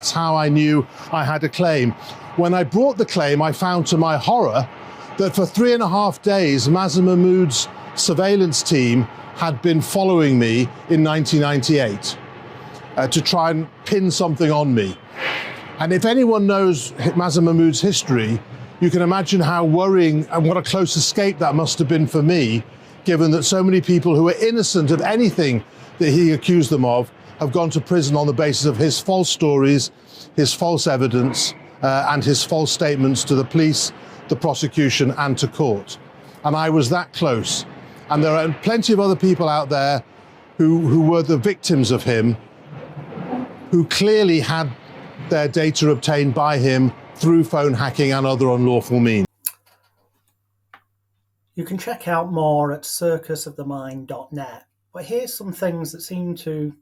That's how I knew I had a claim. When I brought the claim, I found to my horror that for 3.5 days, Mazher Mahmood's surveillance team had been following me in 1998 to try and pin something on me. And if anyone knows Mazher Mahmood's history, you can imagine how worrying and what a close escape that must have been for me, given that so many people who were innocent of anything that he accused them of have gone to prison on the basis of his false stories, his false evidence, and his false statements to the police, the prosecution, and to court. And I was that close. And there are plenty of other people out there who were the victims of him, who clearly had their data obtained by him through phone hacking and other unlawful means. You can check out more at circusofthemind.net, but here's some things that seem to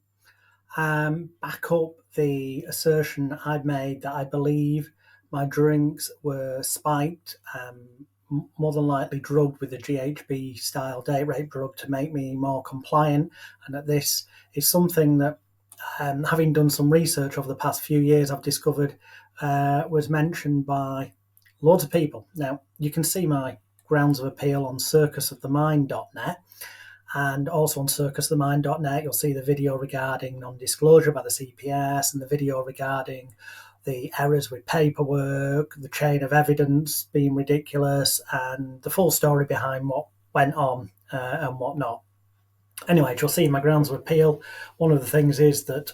back up the assertion I've made that I believe my drinks were spiked, more than likely drugged with a GHB style date rape drug to make me more compliant, and that this is something that, having done some research over the past few years, I've discovered was mentioned by loads of people. Now, you can see my grounds of appeal on circusofthemind.net, and also on circusofthemind.net you'll see the video regarding non-disclosure by the CPS and the video regarding the errors with paperwork, the chain of evidence being ridiculous, and the full story behind what went on and what not. Anyway, as you'll see in my grounds of appeal, one of the things is that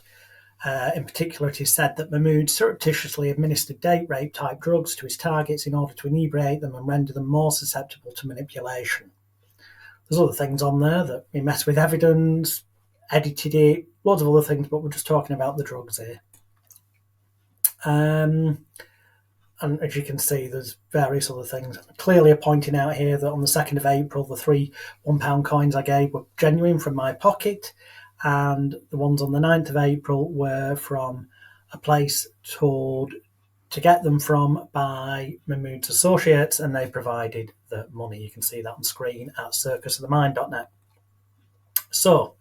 in particular, it is said that Mahmood surreptitiously administered date rape type drugs to his targets in order to inebriate them and render them more susceptible to manipulation. There's other things on there that he messed with evidence, edited it, loads of other things, but we're just talking about the drugs here. And as you can see, there's various other things. Clearly pointing out here that on the 2nd of April, the 3 £1 coins I gave were genuine from my pocket, and the ones on the 9th of April were from a place told to get them from by Mahmood's associates, and they provided the money. You can see that on screen at circusofthemind.net. So,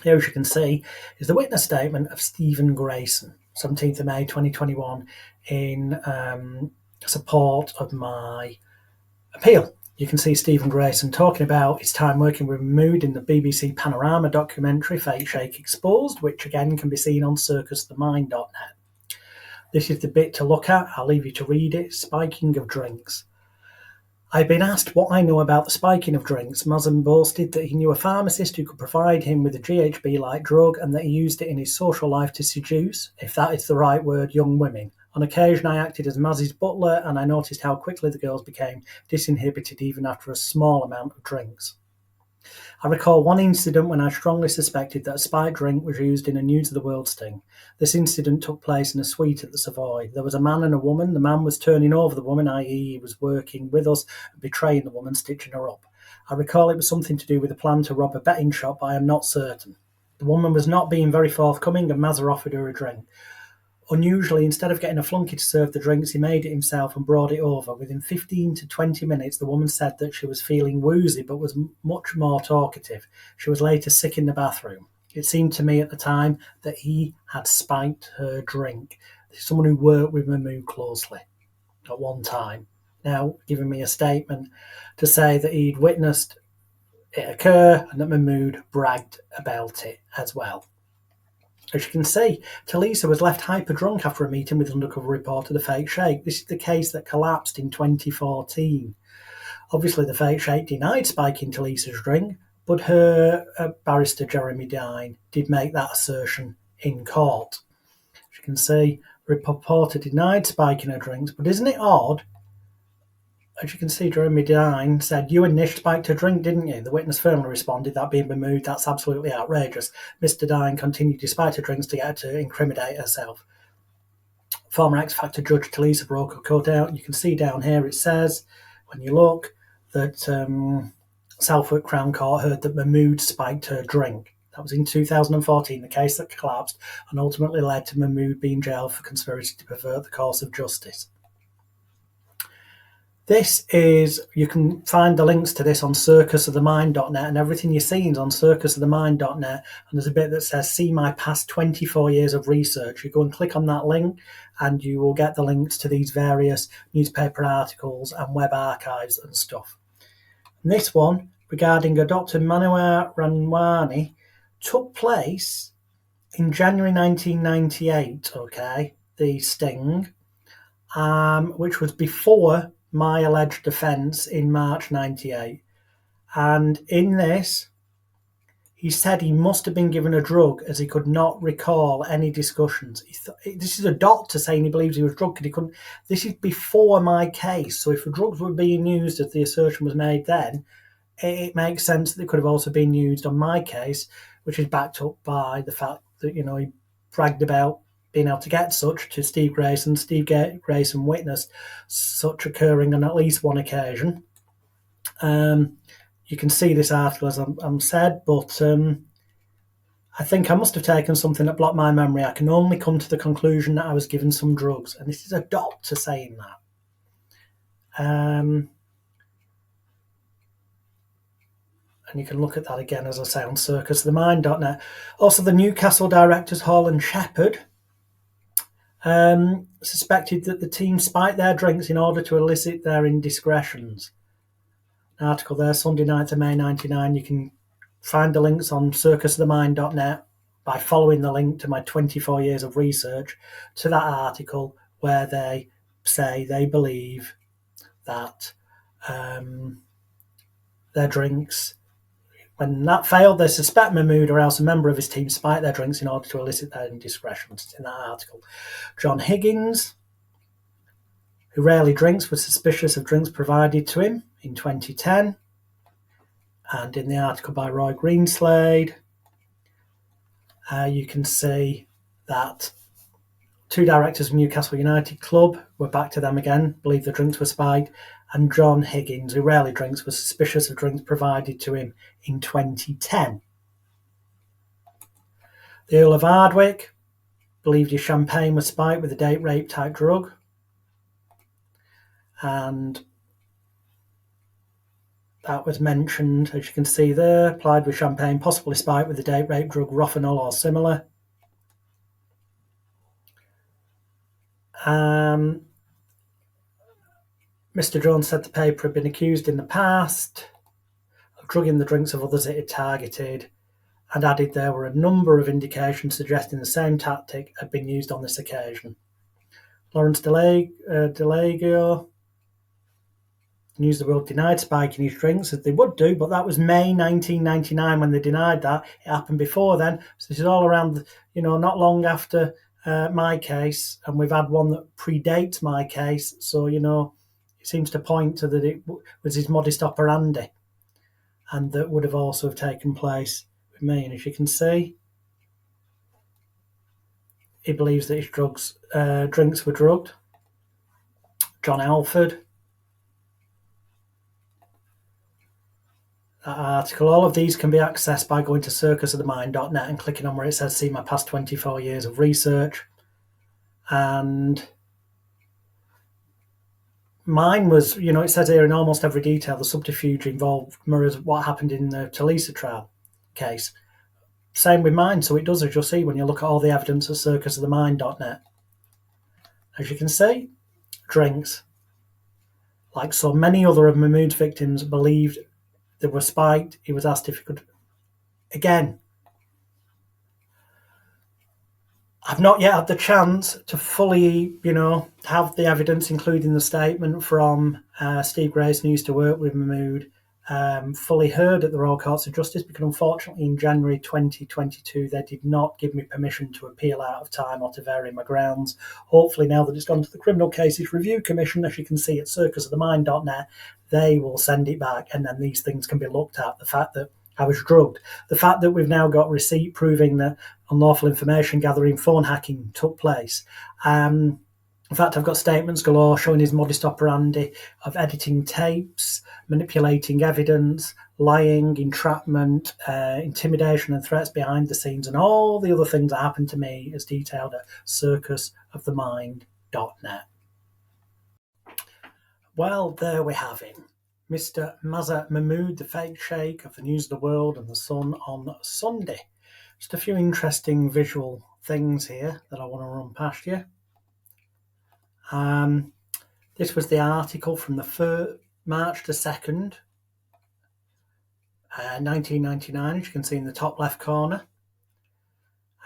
here, as you can see, is the witness statement of Stephen Grayson, 17th of May 2021, in support of my appeal. You can see Stephen Grayson talking about his time working with Mahmood in the BBC Panorama documentary Fake Sheikh Exposed, which again can be seen on circusofthemind.net. This is the bit to look at. I'll leave you to read it. Spiking of drinks. I've been asked what I know about the spiking of drinks. Mazher boasted that he knew a pharmacist who could provide him with a GHB-like drug and that he used it in his social life to seduce, if that is the right word, young women. On occasion, I acted as Mazzy's butler, and I noticed how quickly the girls became disinhibited even after a small amount of drinks. I recall one incident when I strongly suspected that a spiked drink was used in a news-of-the-world sting. This incident took place in a suite at the Savoy. There was a man and a woman. The man was turning over the woman, i.e. he was working with us and betraying the woman, stitching her up. I recall it was something to do with a plan to rob a betting shop, but I am not certain. The woman was not being very forthcoming, and Mazher offered her a drink. Unusually, instead of getting a flunky to serve the drinks, he made it himself and brought it over. Within 15 to 20 minutes, the woman said that she was feeling woozy but was much more talkative. She was later sick in the bathroom. It seemed to me at the time that he had spiked her drink. Someone who worked with Mahmood closely at one time, now giving me a statement to say that he'd witnessed it occur and that Mahmood bragged about it as well. As you can see, Talisa was left hyper-drunk after a meeting with undercover reporter the Fake Sheikh. This is the case that collapsed in 2014. Obviously, the Fake Sheikh denied spiking Talisa's drink, but her barrister, Jeremy Dine, did make that assertion in court. As you can see, the reporter denied spiking her drinks, but isn't it odd? As you can see, Jeremy Dine said, "You and Nish spiked her drink, didn't you?" The witness firmly responded, "That being Mahmood, that's absolutely outrageous." Mr. Dine continued to spike her drinks to get her to incriminate herself. Former X Factor judge Talisa broke her quote out. You can see down here it says, when you look, that Southwark Crown Court heard that Mahmood spiked her drink. That was in 2014, the case that collapsed and ultimately led to Mahmood being jailed for conspiracy to pervert the course of justice. This is, you can find the links to this on circusofthemind.net, and everything you're seeing is on circusofthemind.net. And there's a bit that says, see my past 24 years of research. You go and click on that link and you will get the links to these various newspaper articles and web archives and stuff. And this one, regarding a Dr. Manohar Ranwani, took place in January 1998, okay, the sting, which was before my alleged offence in March 98. And in this, he said he must have been given a drug as he could not recall any discussions. This is a doctor saying he believes he was drugged because he couldn't. This is before my case. So if the drugs were being used as the assertion was made then, it makes sense that they could have also been used on my case, which is backed up by the fact that, he bragged about being able to get such to Steve Grayson. Steve Grayson witnessed such occurring on at least one occasion. You can see this article, as I'm said, but I think I must have taken something that blocked my memory. I can only come to the conclusion that I was given some drugs, and this is a doctor saying that. And you can look at that again, as I say, on circusofthemind.net. Also, the Newcastle directors, Hall and Shepherd, suspected that the team spiked their drinks in order to elicit their indiscretions. An article there, Sunday 9th of May 99. You can find the links on circusofthemind.net by following the link to my 24 years of research to that article where they say they believe that their drinks, when that failed, they suspect Mahmood or else a member of his team spiked their drinks in order to elicit their indiscretions. In that article, John Higgins, who rarely drinks, was suspicious of drinks provided to him in 2010. And in the article by Roy Greenslade, you can see that two directors of Newcastle United Club were back to them again, believe the drinks were spiked, and John Higgins, who rarely drinks, was suspicious of drinks provided to him in 2010. The Earl of Ardwick believed his champagne was spiked with a date rape type drug, and that was mentioned, as you can see there, applied with champagne, possibly spiked with the date rape drug Rofinol or similar. Mr. Jones said the paper had been accused in the past of drugging the drinks of others it had targeted, and added there were a number of indications suggesting the same tactic had been used on this occasion. Lawrence Delagio, News of the World, denied spiking his drinks, as they would do, but that was May 1999 when they denied that. It happened before then, so this is all around, not long after my case, and we've had one that predates my case, so, it seems to point to that it was his modus operandi, and that would have also have taken place with me. And as you can see, he believes that his drinks were drugged. John Alford, that article, all of these can be accessed by going to circusofthemind.net and clicking on where it says see my past 24 years of research. And mine was, it says here in almost every detail, the subterfuge involved mirrors what happened in the Talisa trial case. Same with mine, so it does, as you'll see when you look at all the evidence at circusofthemind.net. As you can see, drinks. Like so many other of Mahmood's victims believed they were spiked. He was asked if he could. Again, I've not yet had the chance to fully, have the evidence, including the statement from Steve Grayson, who used to work with Mahmood, fully heard at the Royal Courts of Justice, because unfortunately in January 2022 they did not give me permission to appeal out of time or to vary my grounds. Hopefully now that it's gone to the Criminal Cases Review Commission, as you can see at circusofthemind.net, they will send it back, and then these things can be looked at. The fact that I was drugged, the fact that we've now got receipt proving that unlawful information gathering, phone hacking took place. In fact, I've got statements galore showing his modus operandi of editing tapes, manipulating evidence, lying, entrapment, intimidation and threats behind the scenes, and all the other things that happened to me as detailed at circusofthemind.net. Well, there we have him. Mr. Mazher Mahmood, the fake Sheikh of the News of the World and the Sun on Sunday. Just a few interesting visual things here that I want to run past you. This was the article from the March the 2nd, 1999, as you can see in the top left corner.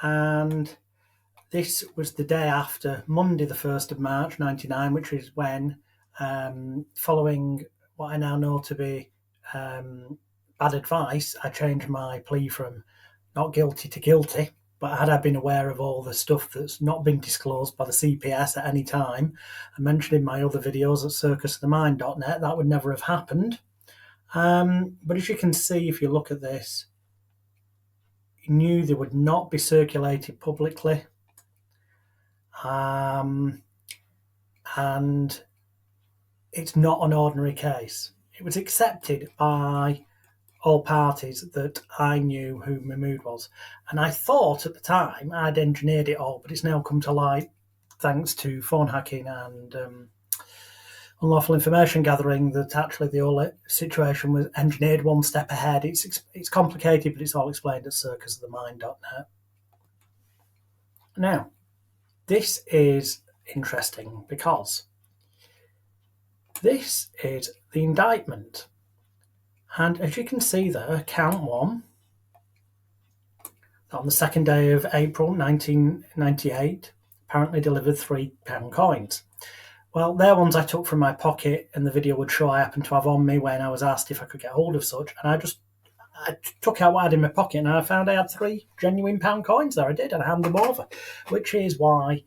And this was the day after Monday the 1st of March 99, which is when, following what I now know to be bad advice, I changed my plea from not guilty to guilty. But had I been aware of all the stuff that's not been disclosed by the CPS at any time, and mentioned in my other videos at circusofthemind.net, that would never have happened. But as you can see, if you look at this, he knew they would not be circulated publicly. And it's not an ordinary case. It was accepted by all parties that I knew who Mahmood was. And I thought at the time I'd engineered it all, but it's now come to light thanks to phone hacking and unlawful information gathering that actually the whole situation was engineered one step ahead. It's complicated, but it's all explained at circusofthemind.net. Now, this is interesting because this is the indictment. And as you can see there, count one, on the 2nd day of April 1998, apparently delivered £3 coins. Well, they're ones I took from my pocket, and the video would show I happened to have on me when I was asked if I could get hold of such. And I took out what I had in my pocket, and I found I had 3 genuine pound coins there. I did, and I handed them over, which is why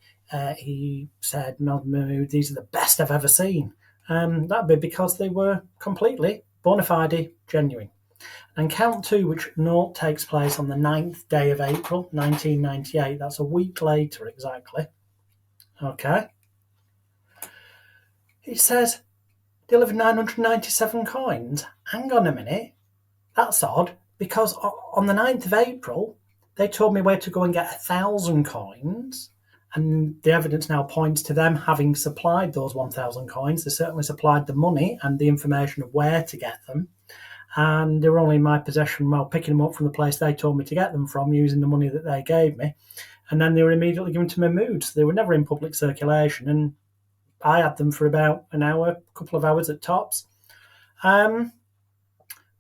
he said, Mahmood, these are the best I've ever seen. That'd be because they were completely bona fide genuine. And count 2, which note takes place on the 9th day of April 1998. That's a week later exactly. Okay. It says delivered 997 coins. Hang on a minute. That's odd, because on the 9th of April they told me where to go and get 1,000 coins. And the evidence now points to them having supplied those 1,000 coins. They certainly supplied the money and the information of where to get them. And they were only in my possession while picking them up from the place they told me to get them from, using the money that they gave me. And then they were immediately given to Mahmood. So they were never in public circulation. And I had them for about an hour, a couple of hours at tops.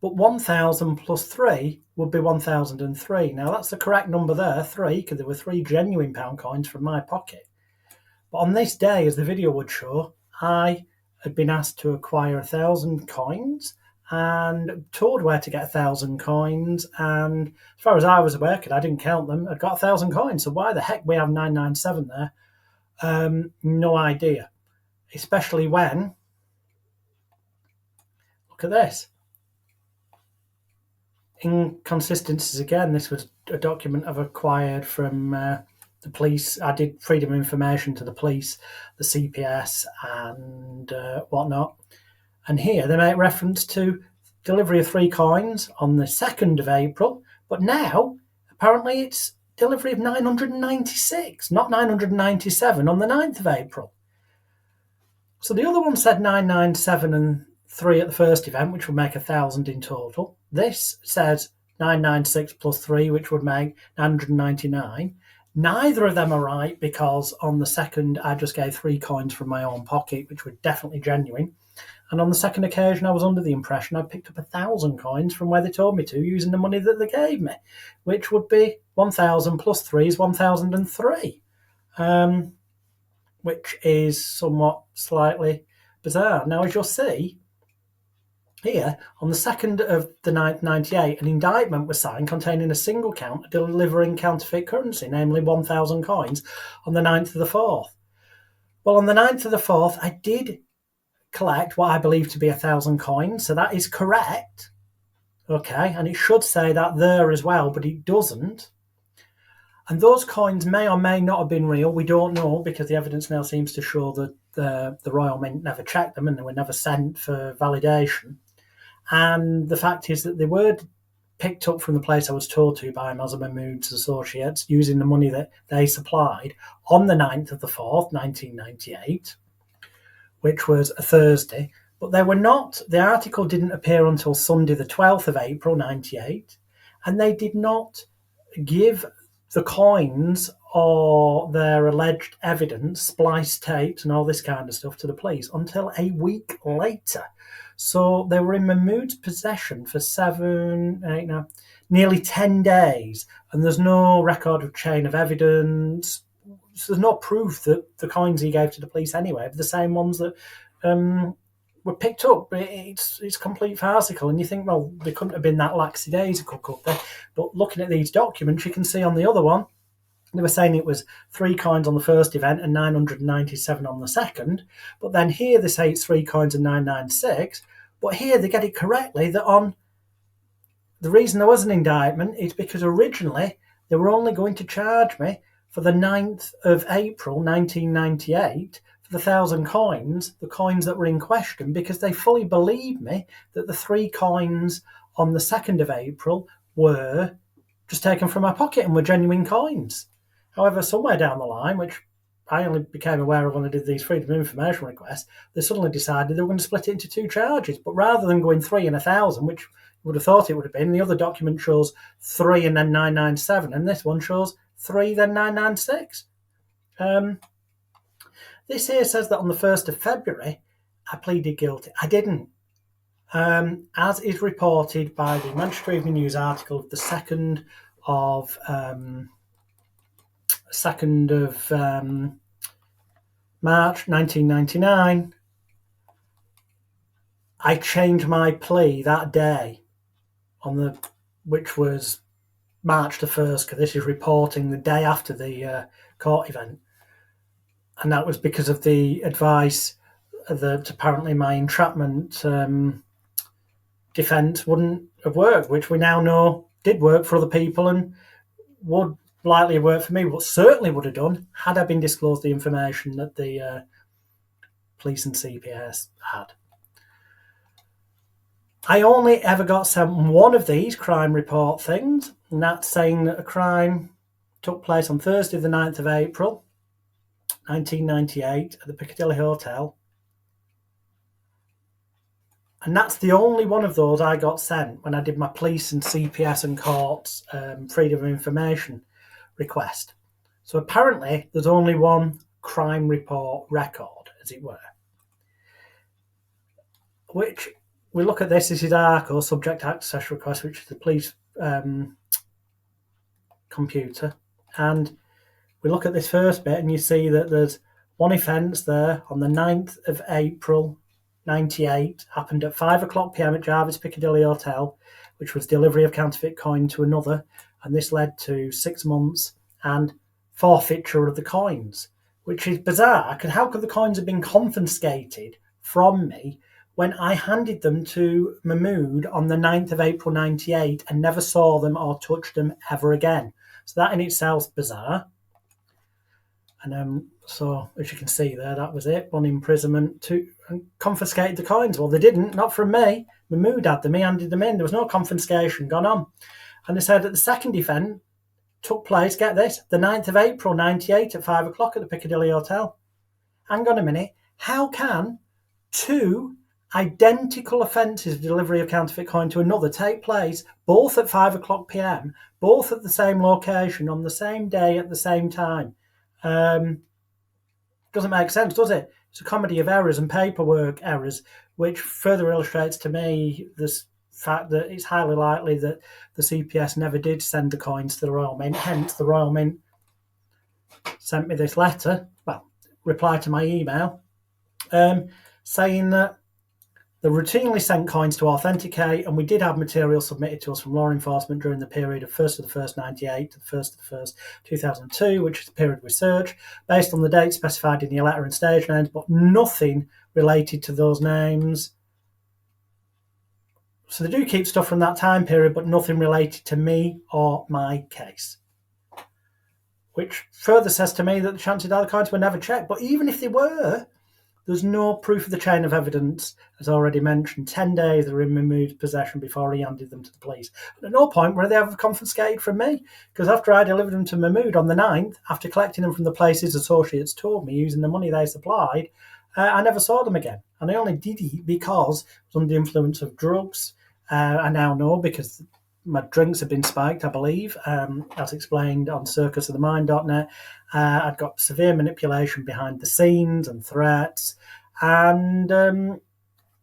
But 1,000 plus 3 would be 1,003. Now, that's the correct number there, 3, because there were 3 genuine pound coins from my pocket. But on this day, as the video would show, I had been asked to acquire 1,000 coins and told where to get 1,000 coins. And as far as I was aware, because I didn't count them, I'd got 1,000 coins. So why the heck we have 997 there? No idea. Especially when, look at this. Inconsistencies again. This was a document I've acquired from the police. I did freedom of information to the police, the CPS, and whatnot. And here they make reference to delivery of 3 coins on the 2nd of April, but now apparently it's delivery of 996, not 997 on the 9th of April. So the other one said 997 and 3 at the first event, which would make 1,000 in total. This says 996 plus 3, which would make 999. Neither of them are right, because on the 2nd I just gave 3 coins from my own pocket, which were definitely genuine. And on the second occasion I was under the impression I picked up 1,000 coins from where they told me to, using the money that they gave me, which would be 1,000 plus 3 is 1,003, which is somewhat slightly bizarre. Now, as you'll see, here, on the 2nd of the 9th, 98, an indictment was signed containing a single count of delivering counterfeit currency, namely 1,000 coins, on the 9th of the 4th. Well, on the 9th of the 4th, I did collect what I believe to be 1,000 coins, so that is correct. Okay, and it should say that there as well, but it doesn't. And those coins may or may not have been real. We don't know, because the evidence now seems to show that the Royal Mint never checked them and they were never sent for validation. And the fact is that they were picked up from the place I was told to by Mazher Mahmood's associates, using the money that they supplied on the 9th of the 4th, 1998, which was a Thursday, but they were not. The article didn't appear until Sunday, the 12th of April, 98, and they did not give the coins or their alleged evidence, splice tapes and all this kind of stuff to the police until a week later. So they were in Mahmood's possession for nearly 10 days, and there's no record of chain of evidence. So there's no proof that the coins he gave to the police anyway are the same ones that were picked up. It's complete farcical, and you think, well, they couldn't have been that lackadaisical, could they? But looking at these documents, you can see on the other one, they were saying it was 3 coins on the first event and 997 on the second. But then here they say it's 3 coins and 996. But here they get it correctly that on the reason there was an indictment is because originally they were only going to charge me for the 9th of April 1998 for the 1,000 coins, the coins that were in question, because they fully believed me that the 3 coins on the 2nd of April were just taken from my pocket and were genuine coins. However, somewhere down the line, which I only became aware of when I did these Freedom of Information requests, they suddenly decided they were going to split it into 2 charges. But rather than going 3 and 1,000, which you would have thought it would have been, the other document shows 3 and then 997, and this one shows 3 then 996. This here says that on the 1st of February, I pleaded guilty. I didn't. As is reported by the Manchester Evening News article of the 2nd of March 1999, I changed my plea that day, which was March the 1st, because this is reporting the day after the court event, and that was because of the advice that apparently my entrapment defence wouldn't have worked, which we now know did work for other people and would likely have worked for me, but certainly would have done had I been disclosed the information that the police and CPS had. I only ever got sent one of these crime report things, and that's saying that a crime took place on Thursday the 9th of April 1998 at the Piccadilly Hotel. And that's the only one of those I got sent when I did my police and CPS and courts freedom of information request. So apparently there's only one crime report record, as it were. Which, we look at this is ARCO, subject access request, which is the police computer. And we look at this first bit and you see that there's one offence there on the 9th of April 98, happened at 5:00 PM at Jarvis Piccadilly Hotel, which was delivery of counterfeit coin to another, and this led to 6 months and forfeiture of the coins, which is bizarre, because how could the coins have been confiscated from me when I handed them to Mahmood on the 9th of April 98 and never saw them or touched them ever again? So that in itself is bizarre. And so, as you can see there, that was it. 1 imprisonment, 2, and confiscated the coins. Well, they didn't, not from me. Mahmood had them, he handed them in. There was no confiscation gone on. And they said that the second event took place, get this, the 9th of April 98 at 5:00 at the Piccadilly Hotel. Hang on a minute. How can 2 identical offences of delivery of counterfeit coin to another take place, both at 5:00 PM, both at the same location, on the same day, at the same time? Doesn't make sense, does it? It's a comedy of errors and paperwork errors, which further illustrates to me this fact that it's highly likely that the CPS never did send the coins to the Royal Mint. Hence, the Royal Mint sent me this letter, reply to my email, saying that they routinely sent coins to authenticate, and we did have material submitted to us from law enforcement during the period of 1st of the 1st 98 to the 1st of the 1st 2002, which is the period we search, based on the dates specified in your letter and stage names, but nothing related to those names. So they do keep stuff from that time period, but nothing related to me or my case. Which further says to me that the chances are the coins were never checked. But even if they were, there's no proof of the chain of evidence, as already mentioned. 10 days they were in Mahmood's possession before he handed them to the police. And at no point were they ever confiscated from me, because after I delivered them to Mahmood on the 9th, after collecting them from the place his associates told me using the money they supplied, I never saw them again. And I only did it because I was under the influence of drugs. I now know because my drinks have been spiked, I believe, as explained on circusofthemind.net. I'd got severe manipulation behind the scenes and threats. And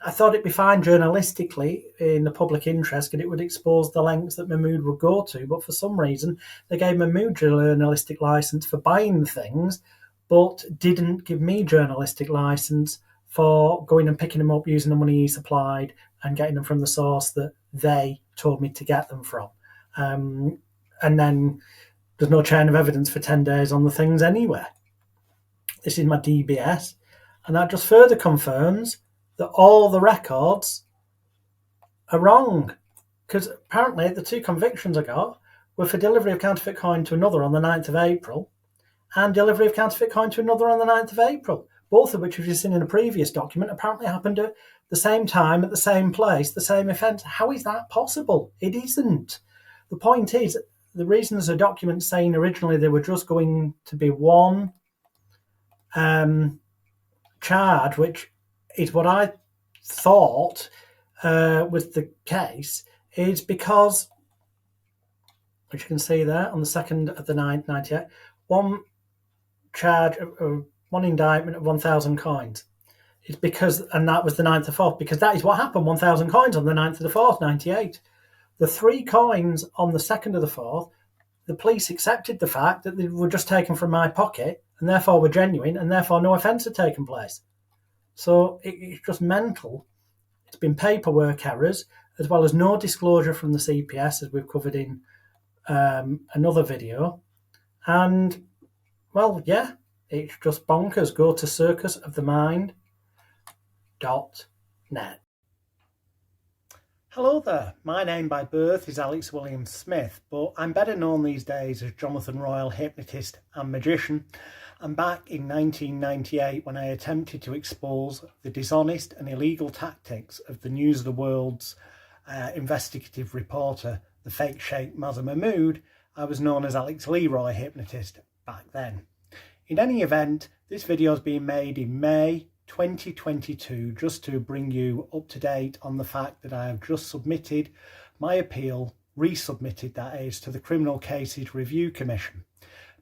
I thought it'd be fine journalistically in the public interest, and it would expose the lengths that Mahmood would go to. But for some reason, they gave Mahmood journalistic license for buying things, but didn't give me journalistic license for going and picking them up using the money he supplied and getting them from the source that they told me to get them from. And then there's no chain of evidence for 10 days on the things anywhere. This is my DBS, and that just further confirms that all the records are wrong. Because apparently the two convictions I got were for delivery of counterfeit coin to another on the 9th of April and delivery of counterfeit coin to another on the 9th of April, both of which, as you've seen in a previous document, apparently happened at the same time, at the same place, the same event. How is that possible? It isn't. The point is, the reason there's a document saying originally they were just going to be one charge, which is what I thought was the case, is because, which you can see there, on the 2nd of the 9th, 98, one charge, one indictment of 1,000 coins. It's because, and that was the 9th of 4th, because that is what happened, 1,000 coins on the 9th of the 4th, 98. The 3 coins on the 2nd of the 4th, the police accepted the fact that they were just taken from my pocket and therefore were genuine and therefore no offence had taken place. So it's just mental. It's been paperwork errors as well as no disclosure from the CPS, as we've covered in another video. And, well, yeah, it's just bonkers. Go to circusofthemind.net. Hello there, my name by birth is Alex William Smith, but I'm better known these days as Jonathan Royal, hypnotist and magician. And back in 1998, when I attempted to expose the dishonest and illegal tactics of the News of the World's investigative reporter, the fake Sheikh Mazher Mahmood, I was known as Alex Leroy, hypnotist, back then. In any event, this video is being made in May 2022, just to bring you up to date on the fact that I have just submitted my appeal, resubmitted that is, to the Criminal Cases Review Commission.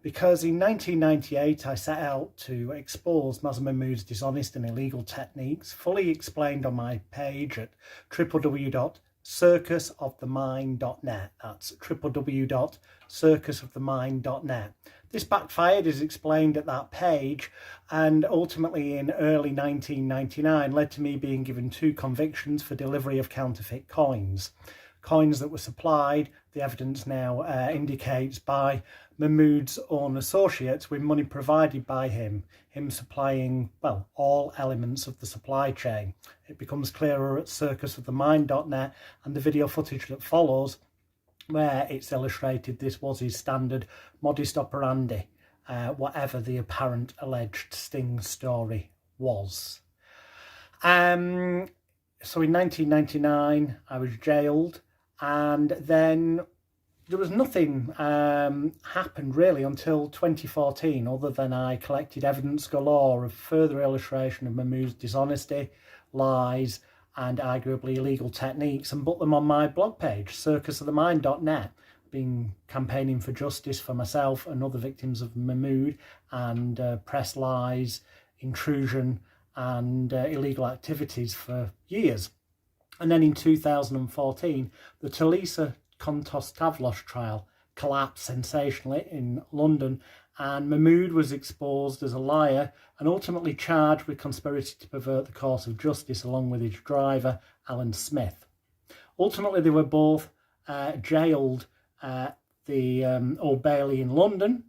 Because in 1998 I set out to expose Mazher Mahmood's dishonest and illegal techniques, fully explained on my page at www.circusofthemind.net. That's www.circusofthemind.net. This backfired, as explained at that page, and ultimately in early 1999 led to me being given 2 convictions for delivery of counterfeit coins. Coins that were supplied, the evidence now indicates, by Mahmood's own associates with money provided by him supplying, well, all elements of the supply chain. It becomes clearer at circusofthemind.net, and the video footage that follows, where it's illustrated this was his standard modus operandi, whatever the apparent alleged sting story was. So in 1999 I was jailed, and then there was nothing happened really until 2014, other than I collected evidence galore of further illustration of Mahmood's dishonesty, lies and arguably illegal techniques, and put them on my blog page, circusofthemind.net. Been campaigning for justice for myself and other victims of Mahmood and press lies, intrusion and illegal activities for years. And then in 2014, the Talisa Kontostavlos trial collapsed sensationally in London, and Mahmood was exposed as a liar and ultimately charged with conspiracy to pervert the course of justice along with his driver, Alan Smith. Ultimately, they were both jailed at the Old Bailey in London,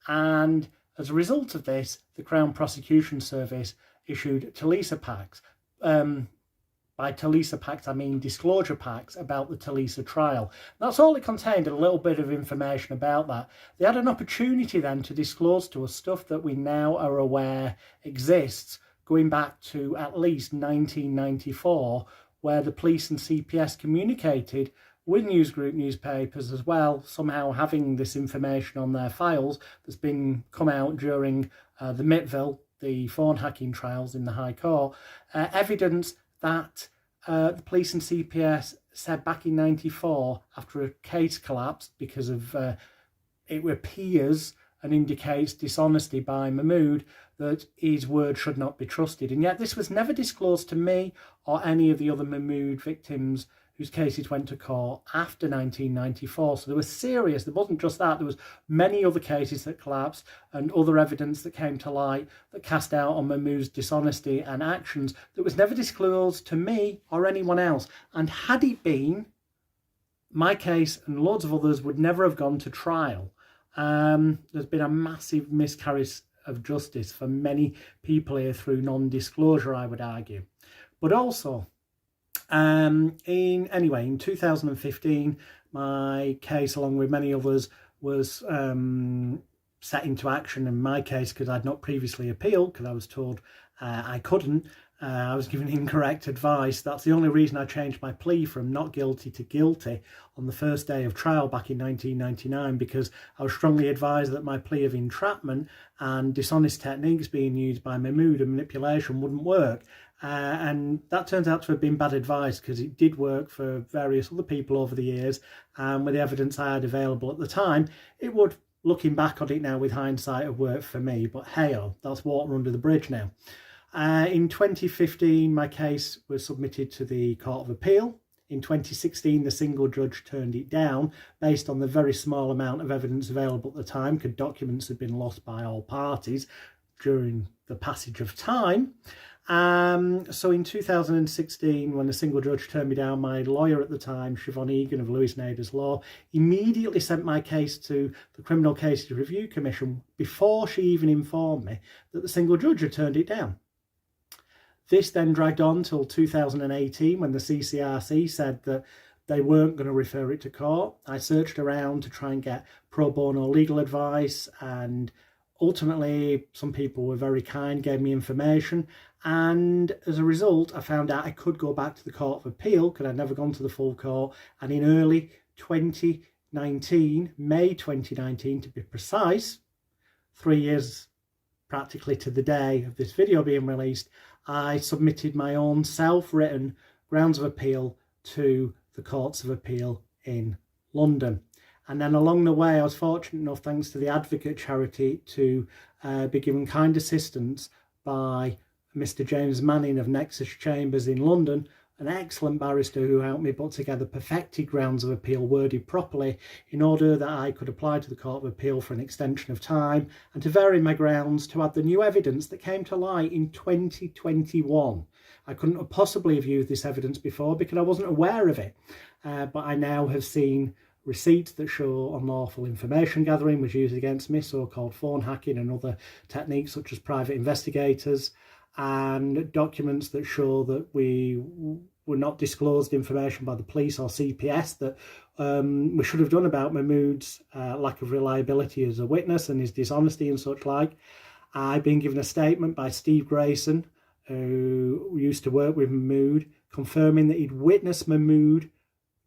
and as a result of this, the Crown Prosecution Service issued Talisa packs. By Talisa packs, I mean disclosure packs about the Talisa trial. That's all it contained, a little bit of information about that. They had an opportunity then to disclose to us stuff that we now are aware exists, going back to at least 1994, where the police and CPS communicated with newsgroup newspapers as well, somehow having this information on their files that's been come out during the Mittville the phone hacking trials in the High Court, evidence that the police and CPS said back in '94, after a case collapsed because of it appears and indicates dishonesty by Mahmood, that his word should not be trusted. And yet this was never disclosed to me or any of the other Mahmood victims whose cases went to court after 1994. So there was serious, there wasn't just that, there was many other cases that collapsed and other evidence that came to light that cast doubt on Mahmood's dishonesty and actions that was never disclosed to me or anyone else. And had it been, my case and loads of others would never have gone to trial. There's been a massive miscarriage of justice for many people here through non-disclosure, I would argue. But also, in 2015, my case, along with many others, was set into action. In my case, because I'd not previously appealed, because I was told I couldn't. I was given incorrect advice. That's the only reason I changed my plea from not guilty to guilty on the first day of trial back in 1999, because I was strongly advised that my plea of entrapment and dishonest techniques being used by Mahmood and manipulation wouldn't work. And that turns out to have been bad advice, because it did work for various other people over the years, and with the evidence I had available at the time, it would, looking back on it now with hindsight, have worked for me. But hey-oh, that's water under the bridge now. In 2015, my case was submitted to the Court of Appeal. In 2016, the single judge turned it down based on the very small amount of evidence available at the time, because documents had been lost by all parties during the passage of time. So in 2016, when the single judge turned me down, my lawyer at the time, Siobhan Egan of Lewis Naders Law, immediately sent my case to the Criminal Cases Review Commission before she even informed me that the single judge had turned it down. This then dragged on till 2018, when the CCRC said that they weren't going to refer it to court. I searched around to try and get pro bono legal advice, and ultimately some people were very kind, gave me information, and as a result I found out I could go back to the Court of Appeal, because I'd never gone to the full court. And in early 2019, May 2019 to be precise, 3 years practically to the day of this video being released, I submitted my own self-written grounds of appeal to the Courts of Appeal in London. And then along the way, I was fortunate enough, thanks to the Advocate charity, to be given kind assistance by Mr. James Manning of Nexus Chambers in London, an excellent barrister who helped me put together perfected grounds of appeal worded properly in order that I could apply to the Court of Appeal for an extension of time and to vary my grounds to add the new evidence that came to light in 2021. I couldn't have possibly have used this evidence before because I wasn't aware of it, but I now have seen receipts that show unlawful information gathering was used against me, so-called phone hacking and other techniques such as private investigators, and documents that show that we were not disclosed information by the police or CPS that we should have done about Mahmood's lack of reliability as a witness and his dishonesty and such like. I've been given a statement by Steve Grayson, who used to work with Mahmood, confirming that he'd witnessed Mahmood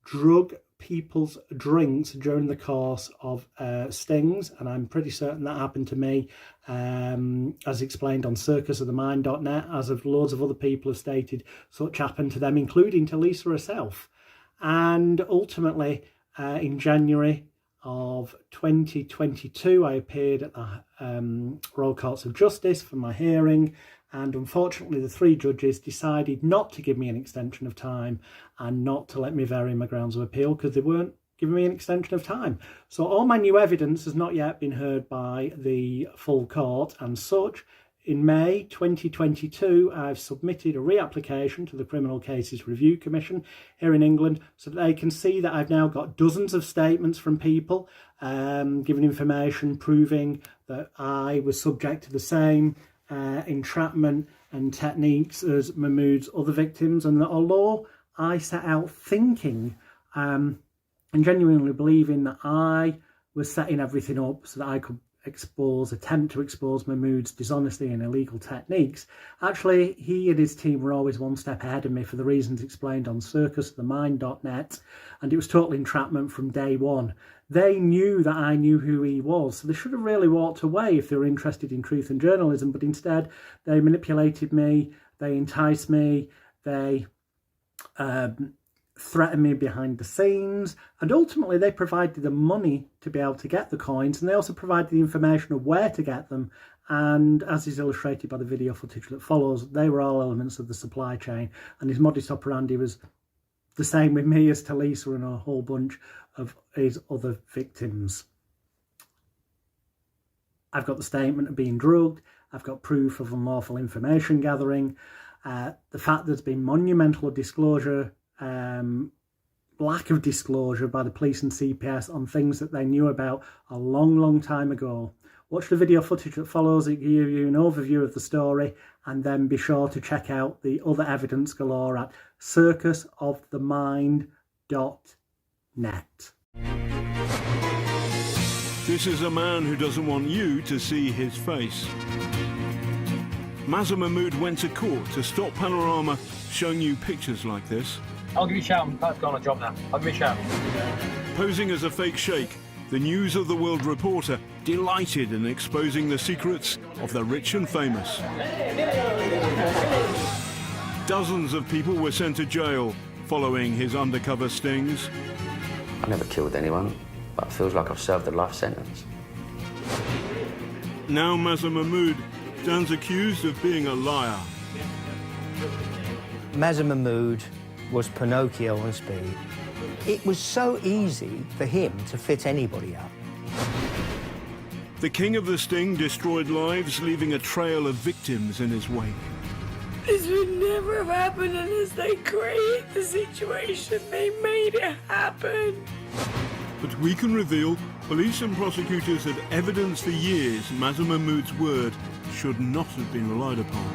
drug people's drinks during the course of stings, and I'm pretty certain that happened to me, as explained on circusofthemind.net, as of loads of other people have stated such happened to them, including to Lisa herself. And ultimately, in January of 2022, I appeared at the Royal Courts of Justice for my hearing, and unfortunately the three judges decided not to give me an extension of time and not to let me vary my grounds of appeal because they weren't giving me an extension of time. So all my new evidence has not yet been heard by the full court, and such, in May 2022, I've submitted a reapplication to the Criminal Cases Review Commission here in England so that they can see that I've now got dozens of statements from people giving information proving that I was subject to the same entrapment and techniques as Mahmood's other victims, and that although I set out thinking and genuinely believing that I was setting everything up so that I could attempt to expose Mahmood's dishonesty and illegal techniques, actually he and his team were always one step ahead of me for the reasons explained on circusthemind.net, and it was total entrapment from day one. They knew that I knew who he was, so they should have really walked away if they were interested in truth and journalism, but instead they manipulated me, they enticed me, they threatened me behind the scenes, and ultimately they provided the money to be able to get the coins, and they also provided the information of where to get them, and as is illustrated by the video footage that follows, they were all elements of the supply chain, and his modus operandi was the same with me as Talisa and a whole bunch of his other victims. I've got the statement of being drugged, I've got proof of unlawful information gathering, the fact there's been monumental disclosure, lack of disclosure by the police and CPS on things that they knew about a long time ago. Watch the video footage that follows, it gives you an overview of the story, and then be sure to check out the other evidence galore at circusofthemind.net. This is a man who doesn't want you to see his face. Mazher Mahmood went to court to stop Panorama showing you pictures like this. I'll give you a shout. I'm about to go on a job now. I'll give you a shout. Posing as a fake sheikh, the News of the World reporter delighted in exposing the secrets of the rich and famous. Dozens of people were sent to jail following his undercover stings. I never killed anyone, but it feels like I've served a life sentence. Now Mazher Mahmood stands accused of being a liar. Mazher Mahmood was Pinocchio on speed. It was so easy for him to fit anybody up. The king of the sting destroyed lives, leaving a trail of victims in his wake. This would never have happened unless they created the situation. They made it happen. But we can reveal police and prosecutors had evidence for years Mazher Mahmood's word should not have been relied upon.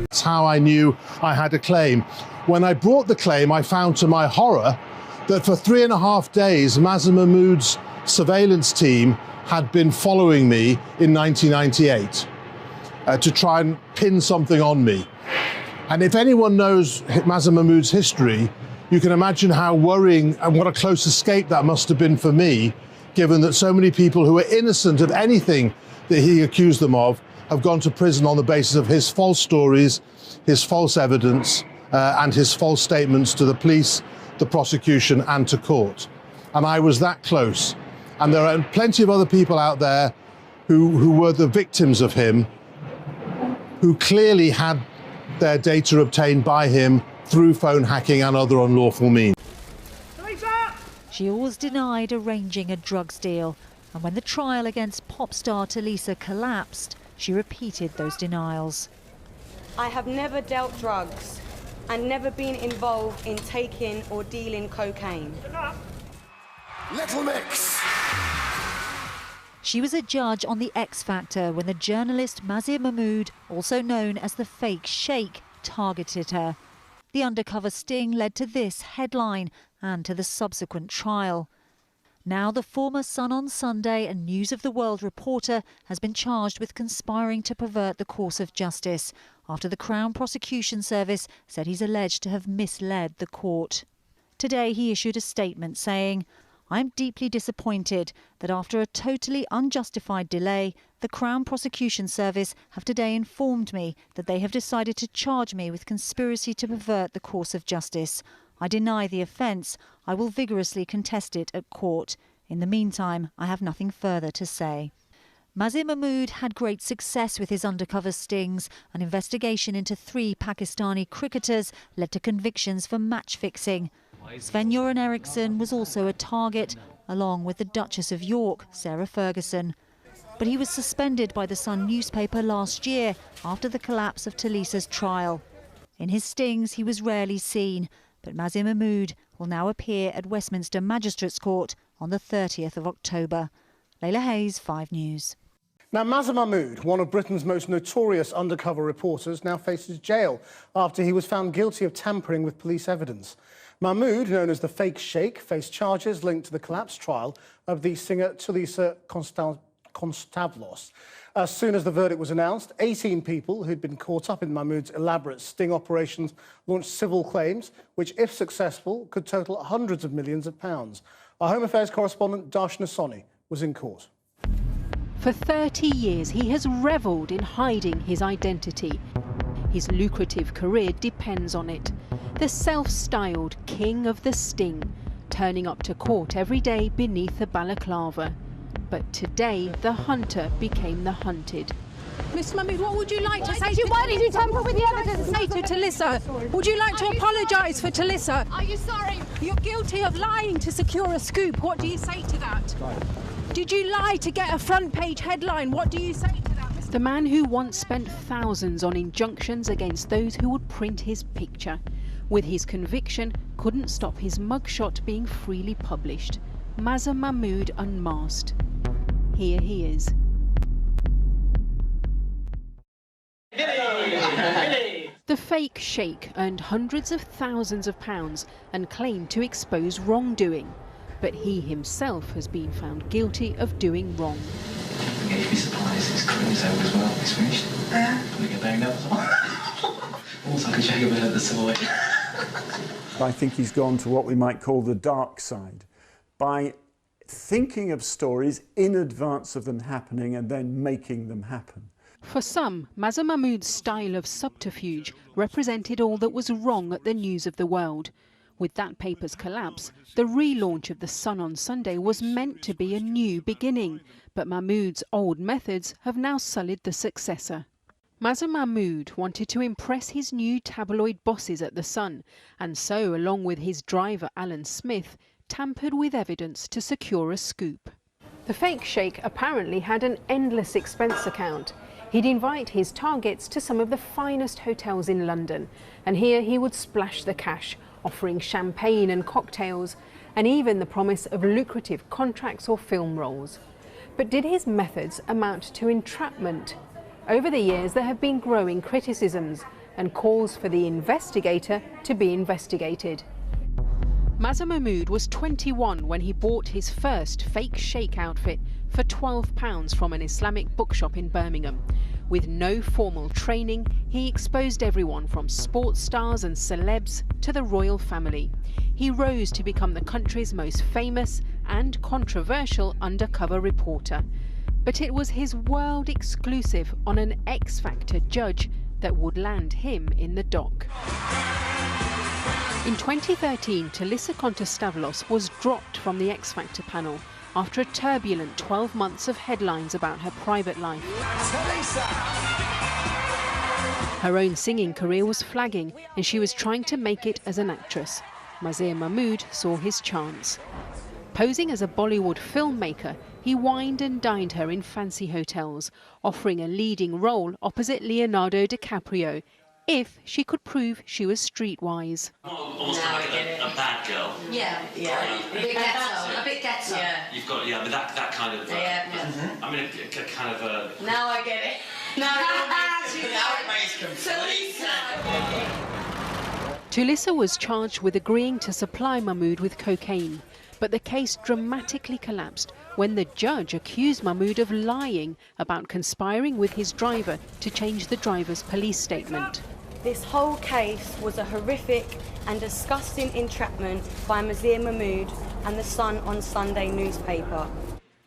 That's how I knew I had a claim. When I brought the claim, I found to my horror that for 3.5 days, Mazher Mahmood's surveillance team had been following me in 1998 to try and pin something on me. And if anyone knows Mazher Mahmood's history, you can imagine how worrying and what a close escape that must have been for me, given that so many people who were innocent of anything that he accused them of have gone to prison on the basis of his false stories, his false evidence, and his false statements to the police, the prosecution, and to court. And I was that close. And there are plenty of other people out there who were the victims of him, who clearly had their data obtained by him through phone hacking and other unlawful means. She always denied arranging a drugs deal, and when the trial against pop star Talisa collapsed, she repeated those denials. I have never dealt drugs and never been involved in taking or dealing cocaine. Little Mix. She was a judge on The X Factor when the journalist Mazher Mahmood, also known as the fake Sheikh, targeted her. The undercover sting led to this headline and to the subsequent trial. Now the former Sun on Sunday and News of the World reporter has been charged with conspiring to pervert the course of justice after the Crown Prosecution Service said he's alleged to have misled the court. Today he issued a statement saying, "I'm deeply disappointed that after a totally unjustified delay, the Crown Prosecution Service have today informed me that they have decided to charge me with conspiracy to pervert the course of justice. I deny the offence. I will vigorously contest it at court. In the meantime, I have nothing further to say." Mazher Mahmood had great success with his undercover stings. An investigation into 3 Pakistani cricketers led to convictions for match fixing. Sven-Göran Eriksson was also a target, along with the Duchess of York, Sarah Ferguson. But he was suspended by the Sun newspaper last year after the collapse of Talisa's trial. In his stings, he was rarely seen, but Mazher Mahmood will now appear at Westminster Magistrates Court on the 30th of October. Layla Hayes, 5 News. Now, Mazher Mahmood, one of Britain's most notorious undercover reporters, now faces jail after he was found guilty of tampering with police evidence. Mahmood, known as the fake Sheikh, faced charges linked to the collapse trial of the singer Tulisa Konstavlos. As soon as the verdict was announced, 18 people who'd been caught up in Mahmood's elaborate sting operations launched civil claims, which, if successful, could total hundreds of millions of pounds. Our Home Affairs correspondent, Darshna Soni, was in court. For 30 years, he has revelled in hiding his identity. His lucrative career depends on it. The self-styled king of the sting, turning up to court every day beneath a balaclava. But today, the hunter became the hunted. Miss Mahmood, what would you like to say? Why did you tamper with the evidence? Say to Tulisa, would you like to apologise for Tulisa? Are you sorry? You're guilty of lying to secure a scoop. What do you say to that? Did you lie to get a front page headline? What do you say to that? The man who once spent thousands on injunctions against those who would print his picture, with his conviction, couldn't stop his mugshot being freely published. Mazher Mahmood unmasked. Here he is. The fake Sheikh earned hundreds of thousands of pounds and claimed to expose wrongdoing. But he himself has been found guilty of doing wrong. You'd be surprised, his career's over as well. He's finished. Yeah. Gonna get banged up as well. Also, I can check a bit at the side. I think he's gone to what we might call the dark side by thinking of stories in advance of them happening and then making them happen. For some, Mazher Mahmood's style of subterfuge represented all that was wrong at the News of the World. With that paper's collapse, the relaunch of The Sun on Sunday was meant to be a new beginning, but Mahmood's old methods have now sullied the successor. Mazher Mahmood wanted to impress his new tabloid bosses at The Sun, and so, along with his driver Alan Smith, tampered with evidence to secure a scoop. The fake Sheikh apparently had an endless expense account. He'd invite his targets to some of the finest hotels in London, and here he would splash the cash, offering champagne and cocktails, and even the promise of lucrative contracts or film roles. But did his methods amount to entrapment? Over the years, there have been growing criticisms and calls for the investigator to be investigated. Mazher Mahmood was 21 when he bought his first fake Sheikh outfit for £12 from an Islamic bookshop in Birmingham. With no formal training, he exposed everyone from sports stars and celebs to the royal family. He rose to become the country's most famous and controversial undercover reporter. But it was his world exclusive on an X Factor judge that would land him in the dock. In 2013, Tulisa Konstavlos was dropped from the X Factor panel after a turbulent 12 months of headlines about her private life. Her own singing career was flagging, and she was trying to make it as an actress. Mazher Mahmood saw his chance. Posing as a Bollywood filmmaker, he wined and dined her in fancy hotels, offering a leading role opposite Leonardo DiCaprio, if she could prove she was streetwise. Almost like a bad girl. Yeah. A bit ghetto. Yeah. You've got, but that kind of... I mean, a kind of a... Now I get it. Now it makes complete sense. Tulisa was charged with agreeing to supply Mahmood with cocaine, but the case dramatically collapsed when the judge accused Mahmood of lying about conspiring with his driver to change the driver's police statement. This whole case was a horrific and disgusting entrapment by Mazher Mahmood and the Sun on Sunday newspaper.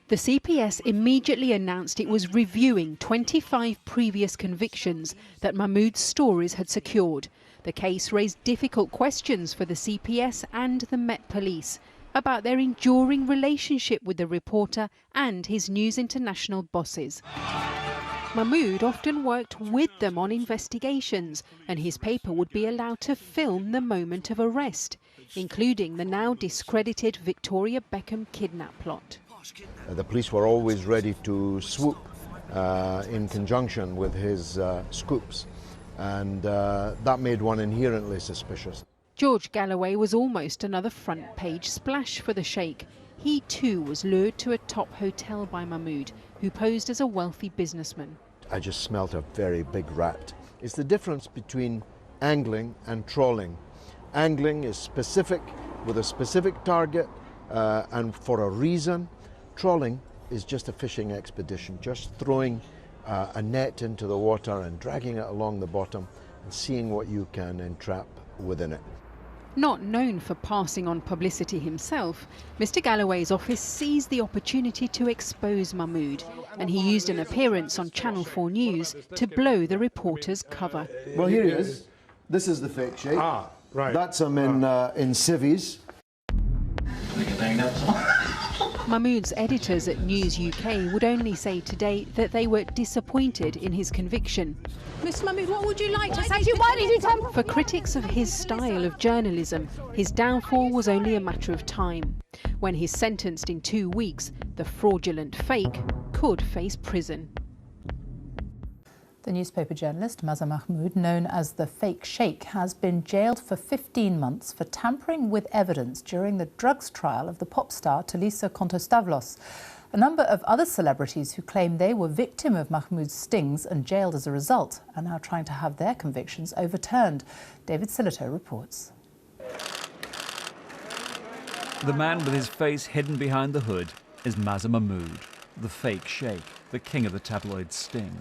The CPS immediately announced it was reviewing 25 previous convictions that Mahmood's stories had secured. The case raised difficult questions for the CPS and the Met Police about their enduring relationship with the reporter and his News International bosses. Mahmood often worked with them on investigations, and his paper would be allowed to film the moment of arrest, including the now discredited Victoria Beckham kidnap plot. The police were always ready to swoop in conjunction with his scoops, and that made one inherently suspicious. George Galloway was almost another front-page splash for the Sheikh. He too was lured to a top hotel by Mahmood, who posed as a wealthy businessman. I just smelt a very big rat. It's the difference between angling and trawling. Angling is specific, with a specific target and for a reason. Trawling is just a fishing expedition, just throwing a net into the water and dragging it along the bottom and seeing what you can entrap within it. Not known for passing on publicity himself, Mr Galloway's office seized the opportunity to expose Mahmood, and he used an appearance on Channel 4 News to blow the reporter's cover. Well, here he is. This is the fake Sheikh. Ah, right. That's him in civvies. Mahmood's editors at News UK would only say today that they were disappointed in his conviction. Mr Mahmood, what would you like to say to why did you tell? For critics of his style of journalism, his downfall was only a matter of time. When he's sentenced in 2 weeks, the fraudulent fake could face prison. The newspaper journalist Mazher Mahmood, known as the fake Sheikh, has been jailed for 15 months for tampering with evidence during the drugs trial of the pop star Talisa Kontostavlos. A number of other celebrities who claim they were victim of Mahmood's stings and jailed as a result are now trying to have their convictions overturned. David Silito reports. The man with his face hidden behind the hood is Mazher Mahmood, the fake Sheikh, the king of the tabloid sting.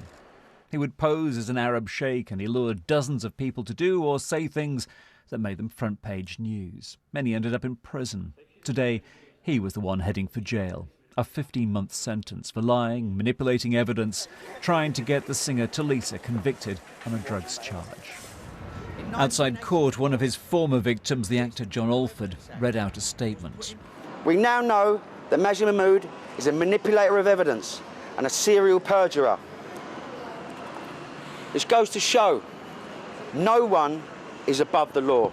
He would pose as an Arab sheikh and he lured dozens of people to do or say things that made them front-page news. Many ended up in prison. Today, he was the one heading for jail. A 15-month sentence for lying, manipulating evidence, trying to get the singer Talisa convicted on a drugs charge. Outside court, one of his former victims, the actor John Alford, read out a statement. We now know that Mazher Mahmood is a manipulator of evidence and a serial perjurer. This goes to show no one is above the law.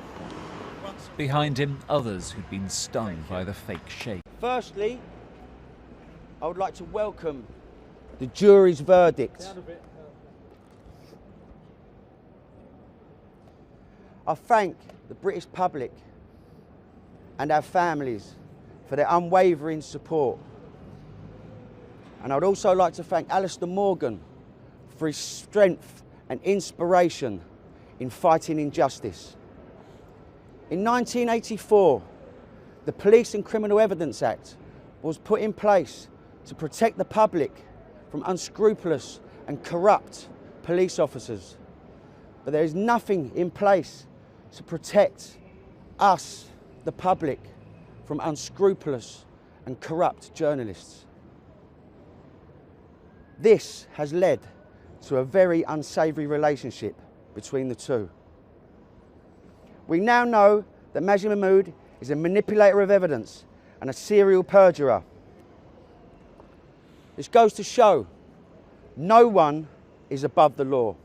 Behind him, others who'd been stung by the fake Sheikh. Firstly, I would like to welcome the jury's verdict. I thank the British public and our families for their unwavering support. And I would also like to thank Alistair Morgan for his strength and inspiration in fighting injustice. In 1984, the Police and Criminal Evidence Act was put in place to protect the public from unscrupulous and corrupt police officers. But there is nothing in place to protect us, the public, from unscrupulous and corrupt journalists. This has led to a very unsavoury relationship between the two. We now know that Mazher Mahmood is a manipulator of evidence and a serial perjurer. This goes to show no one is above the law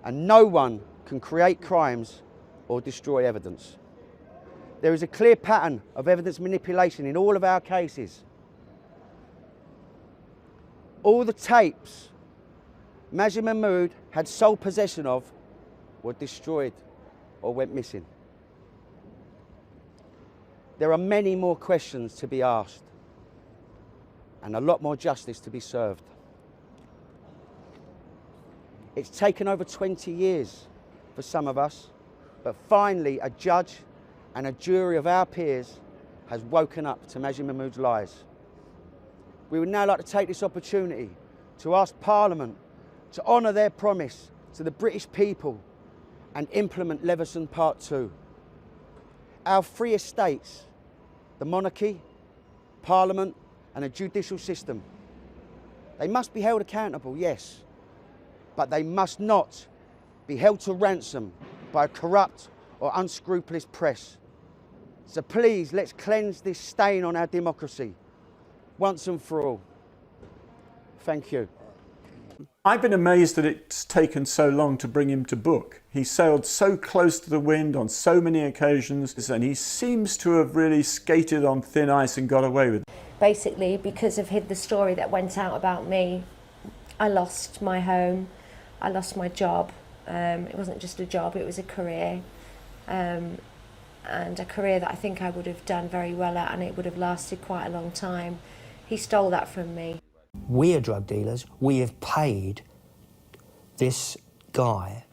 and no one can create crimes or destroy evidence. There is a clear pattern of evidence manipulation in all of our cases. All the tapes Mazher Mahmood had sole possession of were destroyed or went missing. There are many more questions to be asked and a lot more justice to be served. It's taken over 20 years for some of us, but finally a judge and a jury of our peers has woken up to Mazher Mahmood's lies. We would now like to take this opportunity to ask Parliament to honour their promise to the British people and implement Leveson Part 2. Our three estates, the monarchy, Parliament and a judicial system, they must be held accountable, yes, but they must not be held to ransom by a corrupt or unscrupulous press. So please, let's cleanse this stain on our democracy once and for all. Thank you. I've been amazed that it's taken so long to bring him to book. He sailed so close to the wind on so many occasions, and he seems to have really skated on thin ice and got away with it. Basically, because of the story that went out about me, I lost my home, I lost my job. It wasn't just a job, it was a career. and a career that I think I would have done very well at, and it would have lasted quite a long time. He stole that from me. We are drug dealers. We have paid this guy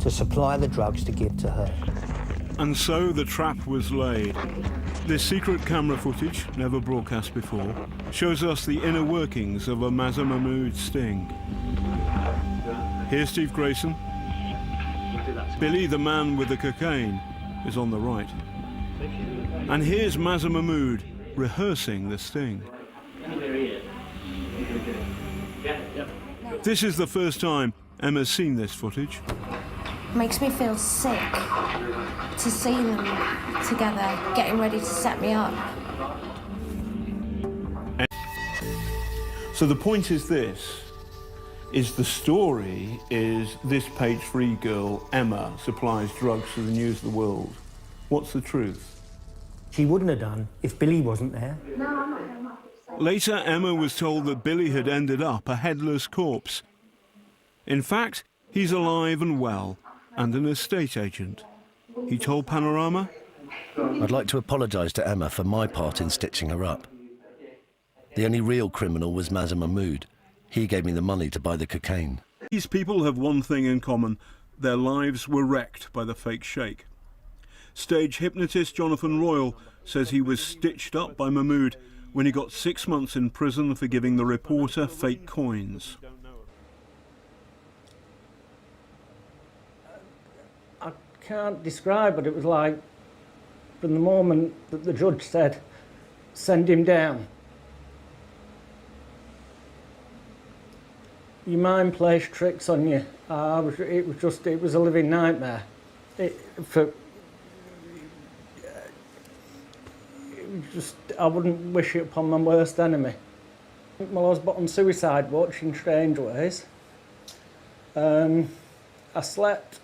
to supply the drugs to give to her. And so the trap was laid. This secret camera footage, never broadcast before, shows us the inner workings of a Mazher Mahmood sting. Here's Steve Grayson. Billy, the man with the cocaine, is on the right. And here's Mazher Mahmood rehearsing the sting. This is the first time Emma's seen this footage. Makes me feel sick to see them together, getting ready to set me up. So the point is this, is the story is this page-free girl, Emma, supplies drugs to the news of the world. What's the truth? She wouldn't have done if Billy wasn't there. Later, Emma was told that Billy had ended up a headless corpse. In fact, he's alive and well, and an estate agent. He told Panorama, "I'd like to apologise to Emma for my part in stitching her up. The only real criminal was Mazher Mahmood. He gave me the money to buy the cocaine." These people have one thing in common. Their lives were wrecked by the fake Sheikh. Stage hypnotist Jonathan Royal says he was stitched up by Mahmood when he got 6 months in prison for giving the reporter fake coins. I can't describe what it was like from the moment that the judge said, "Send him down." Your mind plays tricks on you. It was a living nightmare. I wouldn't wish it upon my worst enemy. Well, I was put on suicide watch in strange ways. I slept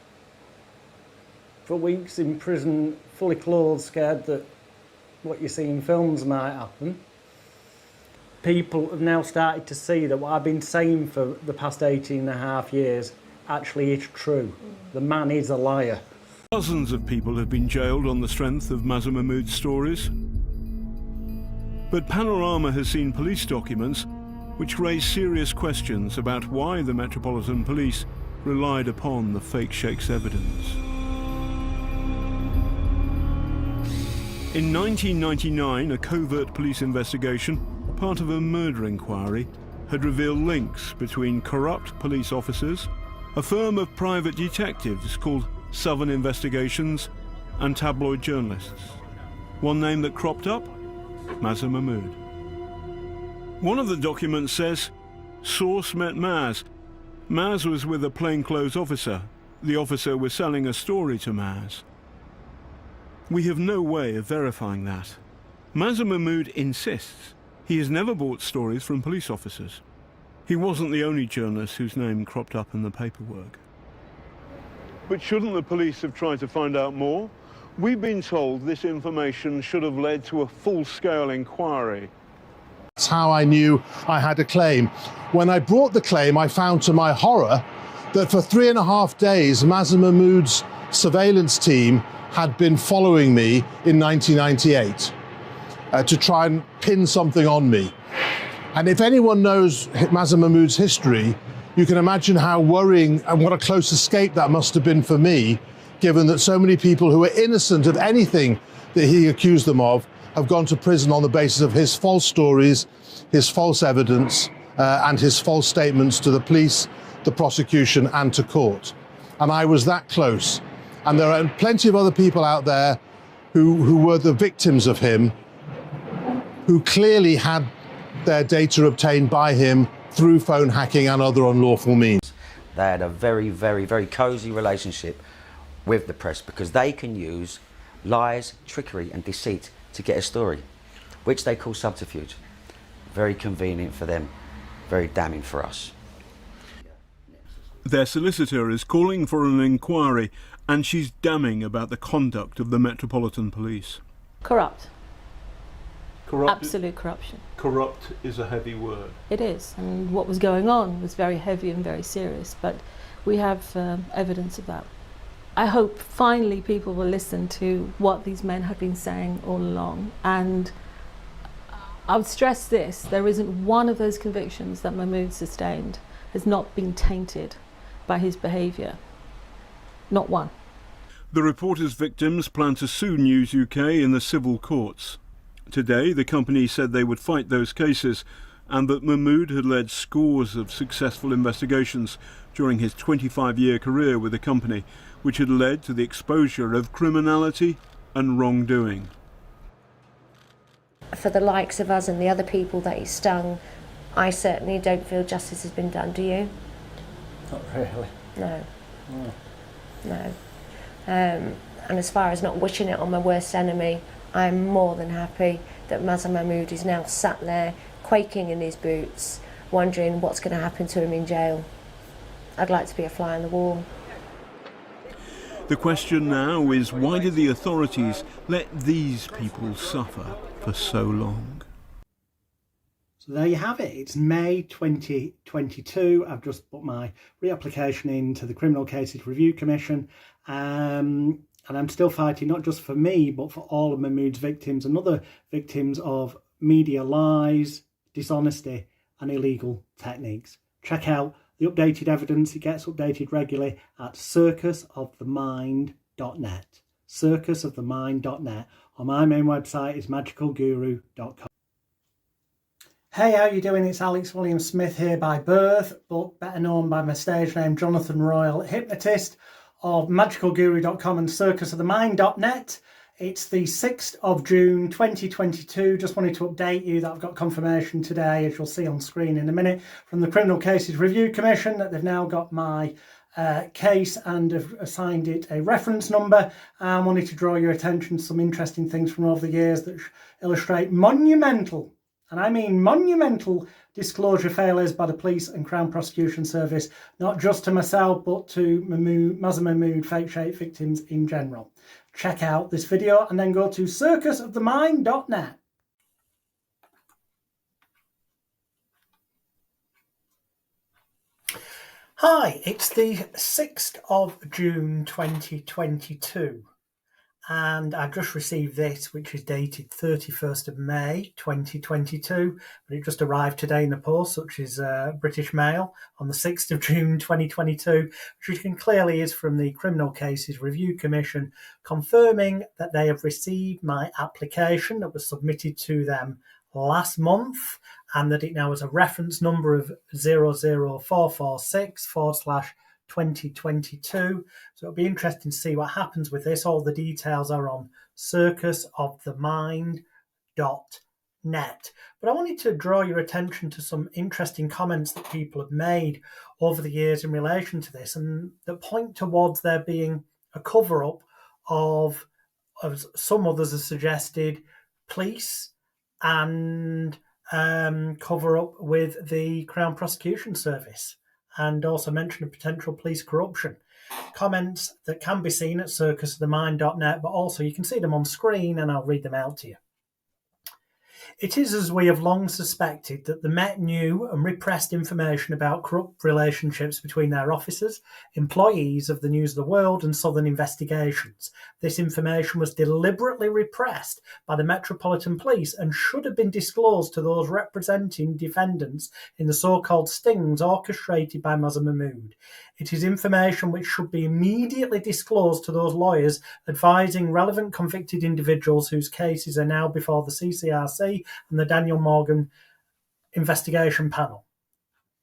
for weeks in prison, fully clothed, scared that what you see in films might happen. People have now started to see that what I've been saying for the past 18.5 years actually is true. The man is a liar. Dozens of people have been jailed on the strength of Mazher Mahmood's stories. But Panorama has seen police documents which raise serious questions about why the Metropolitan Police relied upon the fake Sheikh's evidence. In 1999, a covert police investigation, part of a murder inquiry, had revealed links between corrupt police officers, a firm of private detectives called Southern Investigations, and tabloid journalists. One name that cropped up? Mazher Mahmood. One of the documents says, "Source met Maz. Maz was with a plainclothes officer. The officer was selling a story to Maz." We have no way of verifying that. Mazher Mahmood insists he has never bought stories from police officers. He wasn't the only journalist whose name cropped up in the paperwork. But shouldn't the police have tried to find out more? We've been told this information should have led to a full-scale inquiry. That's how I knew I had a claim. When I brought the claim, I found to my horror that for 3.5 days, Mazher Mahmood's surveillance team had been following me in 1998 to try and pin something on me. And if anyone knows Mazher Mahmood's history, you can imagine how worrying and what a close escape that must have been for me, given that so many people who were innocent of anything that he accused them of have gone to prison on the basis of his false stories, his false evidence, and his false statements to the police, the prosecution, and to court. And I was that close. And there are plenty of other people out there who were the victims of him, who clearly had their data obtained by him through phone hacking and other unlawful means. They had a very, very, very cosy relationship with the press because they can use lies, trickery and deceit to get a story, which they call subterfuge. Very convenient for them, very damning for us. Their solicitor is calling for an inquiry, and she's damning about the conduct of the Metropolitan Police. Corrupt. Corrupt. Absolute corruption. Corrupt is a heavy word. It is, and what was going on was very heavy and very serious, but we have evidence of that. I hope finally people will listen to what these men have been saying all along. And I would stress this, there isn't one of those convictions that Mahmood sustained has not been tainted by his behaviour. Not one. The reporter's victims plan to sue News UK in the civil courts. Today, the company said they would fight those cases and that Mahmood had led scores of successful investigations during his 25-year career with the company, which had led to the exposure of criminality and wrongdoing. For the likes of us and the other people that he stung, I certainly don't feel justice has been done, do you? Not really. No. No. No. And as far as not wishing it on my worst enemy, I'm more than happy that Mazher Mahmood is now sat there, quaking in his boots, wondering what's going to happen to him in jail. I'd like to be a fly on the wall. The question now is, why did the authorities let these people suffer for so long? So there you have it. It's May 2022. I've just put my reapplication into the Criminal Cases Review Commission. And I'm still fighting, not just for me, but for all of Mahmood's victims and other victims of media lies, dishonesty and illegal techniques. Check out the updated evidence. It gets updated regularly at circusofthemind.net. Circusofthemind.net. Or my main website is magicalguru.com. Hey, how you doing? It's Alex William Smith here by birth, but better known by my stage name Jonathan Royal, hypnotist of magicalguru.com and circusofthemind.net. It's the 6th of June 2022. Just wanted to update you that I've got confirmation today, as you'll see on screen in a minute, from the Criminal Cases Review Commission that they've now got my case and have assigned it a reference number. I wanted to draw your attention to some interesting things from over the years that illustrate monumental, and I mean monumental, disclosure failures by the police and Crown Prosecution Service, not just to myself, but to Mazher Mahmood fake shape victims in general. Check out this video and then go to circusofthemind.net. Hi, it's the 6th of June 2022. And I've just received this, which is dated 31st of May 2022, but it just arrived today in the post, which is British Mail, on the 6th of June 2022, which you can clearly is from the Criminal Cases Review Commission, confirming that they have received my application that was submitted to them last month, and that it now has a reference number of 00446/2022. So it'll be interesting to see what happens with this. All the details are on circusofthemind.net. But I wanted to draw your attention to some interesting comments that people have made over the years in relation to this, and that point towards there being a cover-up of, as some others have suggested, police and cover-up with the Crown Prosecution Service, and also mention of potential police corruption. Comments that can be seen at circusofthemind.net, but also you can see them on screen and I'll read them out to you. It is as we have long suspected that the Met knew and repressed information about corrupt relationships between their officers, employees of the News of the World and Southern Investigations. This information was deliberately repressed by the Metropolitan Police and should have been disclosed to those representing defendants in the so-called stings orchestrated by Mazher Mahmood. It is information which should be immediately disclosed to those lawyers advising relevant convicted individuals whose cases are now before the CCRC and the Daniel Morgan investigation panel.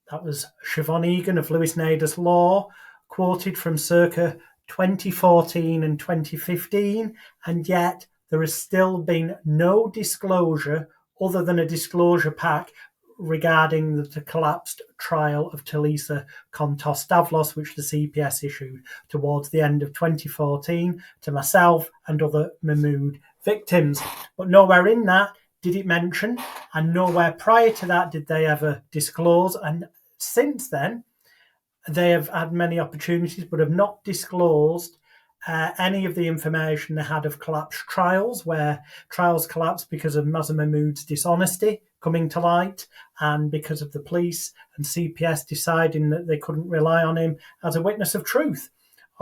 That was Siobhan Egan of Lewis Nader's Law, quoted from circa 2014 and 2015, and yet there has still been no disclosure other than a disclosure pack regarding the collapsed trial of Talisa Kontos-Stavlos, which the CPS issued towards the end of 2014 to myself and other Mahmood victims. But nowhere in that did it mention, and nowhere prior to that did they ever disclose. And since then, they have had many opportunities but have not disclosed any of the information they had of collapsed trials, where trials collapsed because of Mazher Mahmood's dishonesty coming to light and because of the police and CPS deciding that they couldn't rely on him as a witness of truth.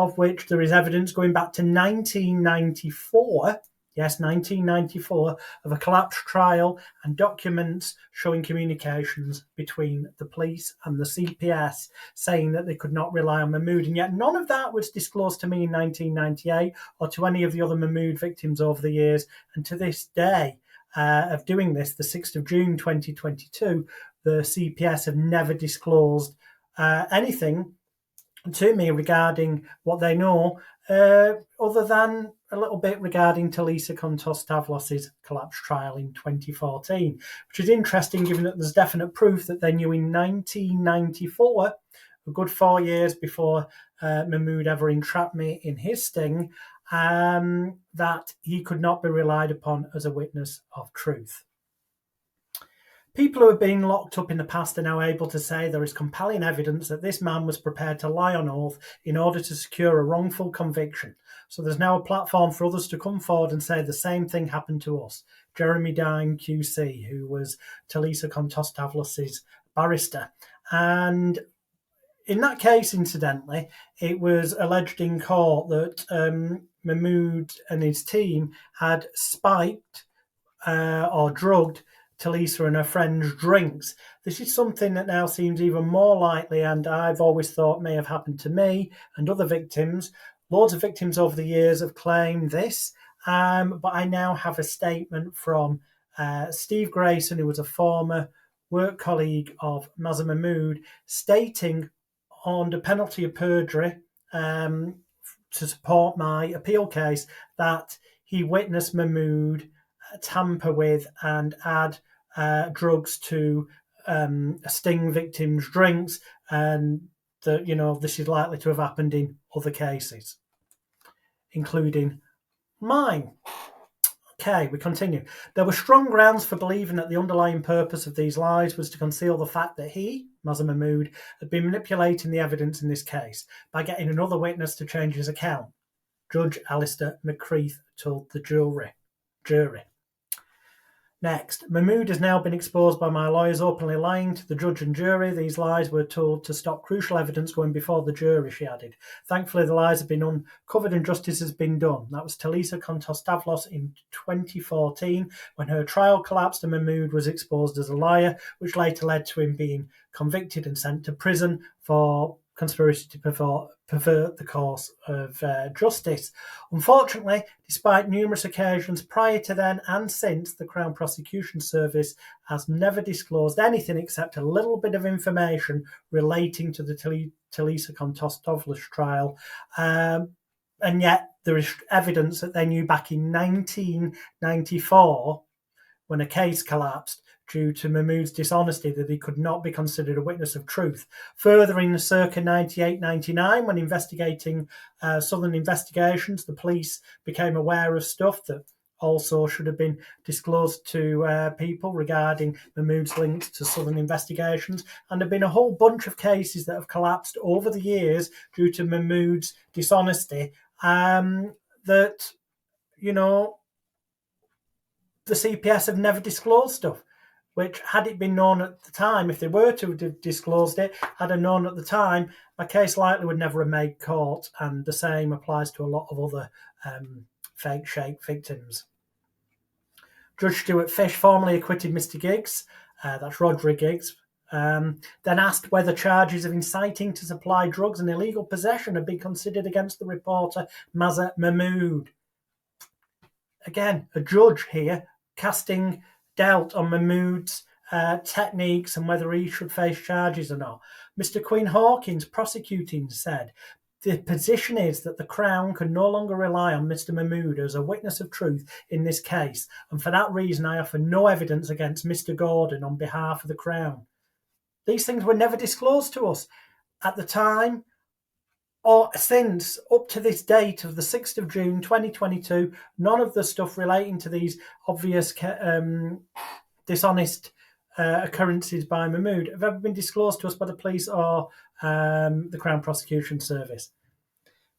of which there is evidence going back to 1994. Yes, 1994, of a collapsed trial and documents showing communications between the police and the CPS saying that they could not rely on Mahmood. And yet none of that was disclosed to me in 1998 or to any of the other Mahmood victims over the years. And to this day of doing this, the 6th of June 2022, the CPS have never disclosed anything to me regarding what they know, other than a little bit regarding Talisa Kontos-Stavlos's collapse trial in 2014, which is interesting given that there's definite proof that they knew in 1994, a good 4 years before Mahmood ever entrapped me in his sting, that he could not be relied upon as a witness of truth. People who have been locked up in the past are now able to say there is compelling evidence that this man was prepared to lie on oath in order to secure a wrongful conviction. So there's now a platform for others to come forward and say the same thing happened to us. Jeremy Dine QC, who was Talisa Kontos-Stavlos's barrister. And in that case, incidentally, it was alleged in court that Mahmood and his team had spiked or drugged Talisa and her friend's drinks. This is something that now seems even more likely, and I've always thought may have happened to me and other victims. Loads of victims over the years have claimed this, but I now have a statement from Steve Grayson, who was a former work colleague of Mazher Mahmood, stating under penalty of perjury to support my appeal case that he witnessed Mahmood tamper with and add drugs to sting victims' drinks, and that, you know, this is likely to have happened in other cases, including mine. Okay, we continue. There were strong grounds for believing that the underlying purpose of these lies was to conceal the fact that he, Mazher Mahmood, had been manipulating the evidence in this case by getting another witness to change his account. Judge Alistair McCreath told the jury. Next, Mahmood has now been exposed by my lawyers openly lying to the judge and jury. These lies were told to stop crucial evidence going before the jury, she added. Thankfully, the lies have been uncovered and justice has been done. That was Talisa Kontos-Stavlos in 2014 when her trial collapsed and Mahmood was exposed as a liar, which later led to him being convicted and sent to prison for conspiracy to pervert the course of justice. Unfortunately, despite numerous occasions prior to then and since, the Crown Prosecution Service has never disclosed anything except a little bit of information relating to the Talisa Kontos-Stavlos trial. And yet there is evidence that they knew back in 1994, when a case collapsed, due to Mahmood's dishonesty, that he could not be considered a witness of truth. Further, in circa 98-99, when investigating Southern investigations, the police became aware of stuff that also should have been disclosed to people regarding Mahmood's links to Southern investigations. And there have been a whole bunch of cases that have collapsed over the years due to Mahmood's dishonesty that, you know, the CPS have never disclosed stuff, which, had it been known at the time, if they were to have disclosed it, had I known at the time, my case likely would never have made court, and the same applies to a lot of other fake Sheikh victims. Judge Stuart Fish formally acquitted Mr Giggs, that's Roderick Giggs, then asked whether charges of inciting to supply drugs and illegal possession had been considered against the reporter Mazher Mahmood. Again, a judge here casting doubt on Mahmood's techniques and whether he should face charges or not. Mr Queen Hawkins, prosecuting, said, the position is that the Crown can no longer rely on Mr Mahmood as a witness of truth in this case, and for that reason I offer no evidence against Mr Gordon on behalf of the Crown. These things were never disclosed to us at the time or since, up to this date of the 6th of June 2022, none of the stuff relating to these obvious dishonest occurrences by Mahmood have ever been disclosed to us by the police or the Crown Prosecution Service.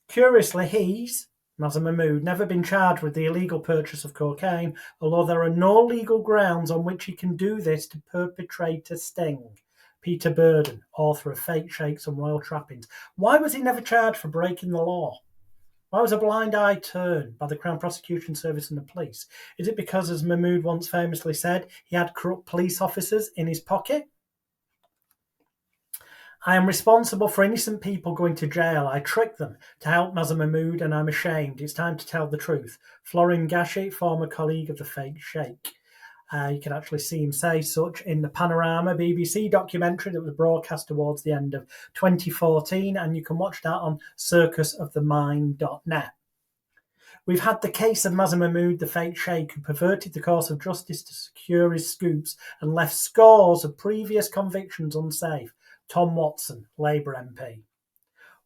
Curiously, he's, Mazher Mahmood, never been charged with the illegal purchase of cocaine, although there are no legal grounds on which he can do this to perpetrate a sting. Peter Burden, author of Fake Sheikhs and Royal Trappings. Why was he never charged for breaking the law? Why was a blind eye turned by the Crown Prosecution Service and the police? Is it because, as Mahmood once famously said, he had corrupt police officers in his pocket? I am responsible for innocent people going to jail. I tricked them to help Mazher Mahmood, and I'm ashamed. It's time to tell the truth. Florin Gashi, former colleague of the fake Sheikh. You can actually see him say such in the Panorama BBC documentary that was broadcast towards the end of 2014, and you can watch that on circusofthemind.net. We've had the case of Mazher Mahmood, the fake Sheikh, who perverted the course of justice to secure his scoops and left scores of previous convictions unsafe. Tom Watson, Labour MP.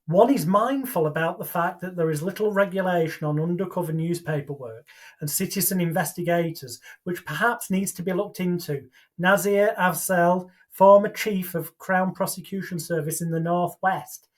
One is mindful about the fact that there is little regulation on undercover newspaper work and citizen investigators, which perhaps needs to be looked into. Nazir Afzal, former chief of Crown Prosecution Service in the Northwest.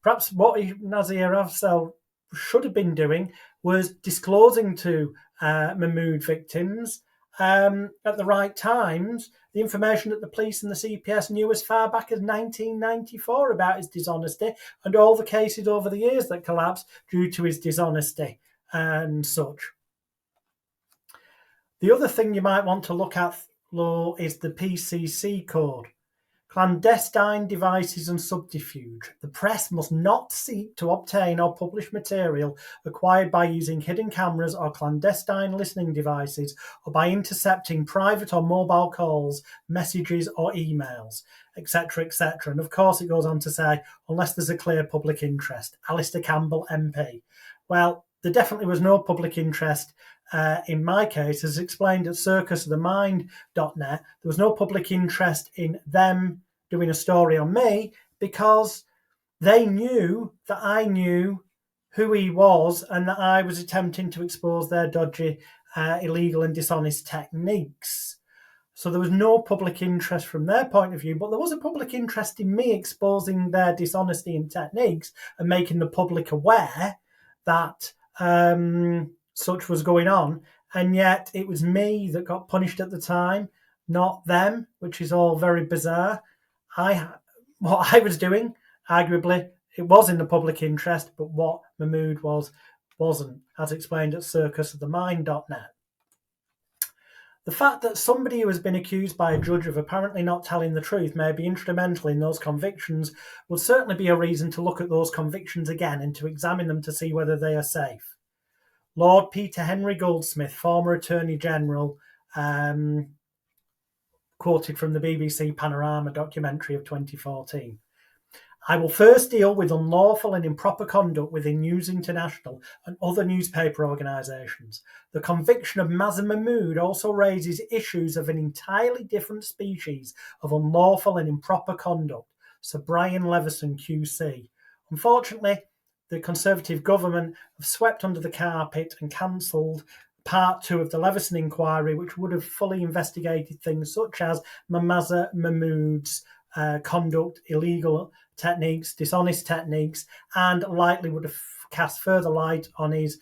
Perhaps what Nazir Afzal should have been doing was disclosing to Mahmood victims at the right times the information that the police and the CPS knew as far back as 1994 about his dishonesty and all the cases over the years that collapsed due to his dishonesty and such. The other thing you might want to look at, Law, is the PCC code. Clandestine devices and subterfuge. The press must not seek to obtain or publish material acquired by using hidden cameras or clandestine listening devices or by intercepting private or mobile calls, messages or emails, etc., etc. And of course it goes on to say, unless there's a clear public interest. Alistair Campbell, MP. Well, there definitely was no public interest in my case, as explained at circusofthemind.net. There was no public interest in them doing a story on me because they knew that I knew who he was and that I was attempting to expose their dodgy, illegal and dishonest techniques. So there was no public interest from their point of view, but there was a public interest in me exposing their dishonesty and techniques and making the public aware that such was going on, and yet it was me that got punished at the time, not them, which is all very bizarre. What I was doing, arguably, it was in the public interest, but what Mahmood wasn't, as explained at circusofthemind.net. The fact that somebody who has been accused by a judge of apparently not telling the truth may be instrumental in those convictions would certainly be a reason to look at those convictions again and to examine them to see whether they are safe. Lord Peter Henry Goldsmith, former Attorney General, quoted from the BBC Panorama documentary of 2014. I will first deal with unlawful and improper conduct within News International and other newspaper organisations. The conviction of Mazher Mahmood also raises issues of an entirely different species of unlawful and improper conduct. Sir Brian Leveson, QC. Unfortunately, the Conservative government have swept under the carpet and cancelled Part 2 of the Leveson inquiry, which would have fully investigated things such as Mazher Mahmood's conduct, illegal techniques, dishonest techniques, and likely would have cast further light on his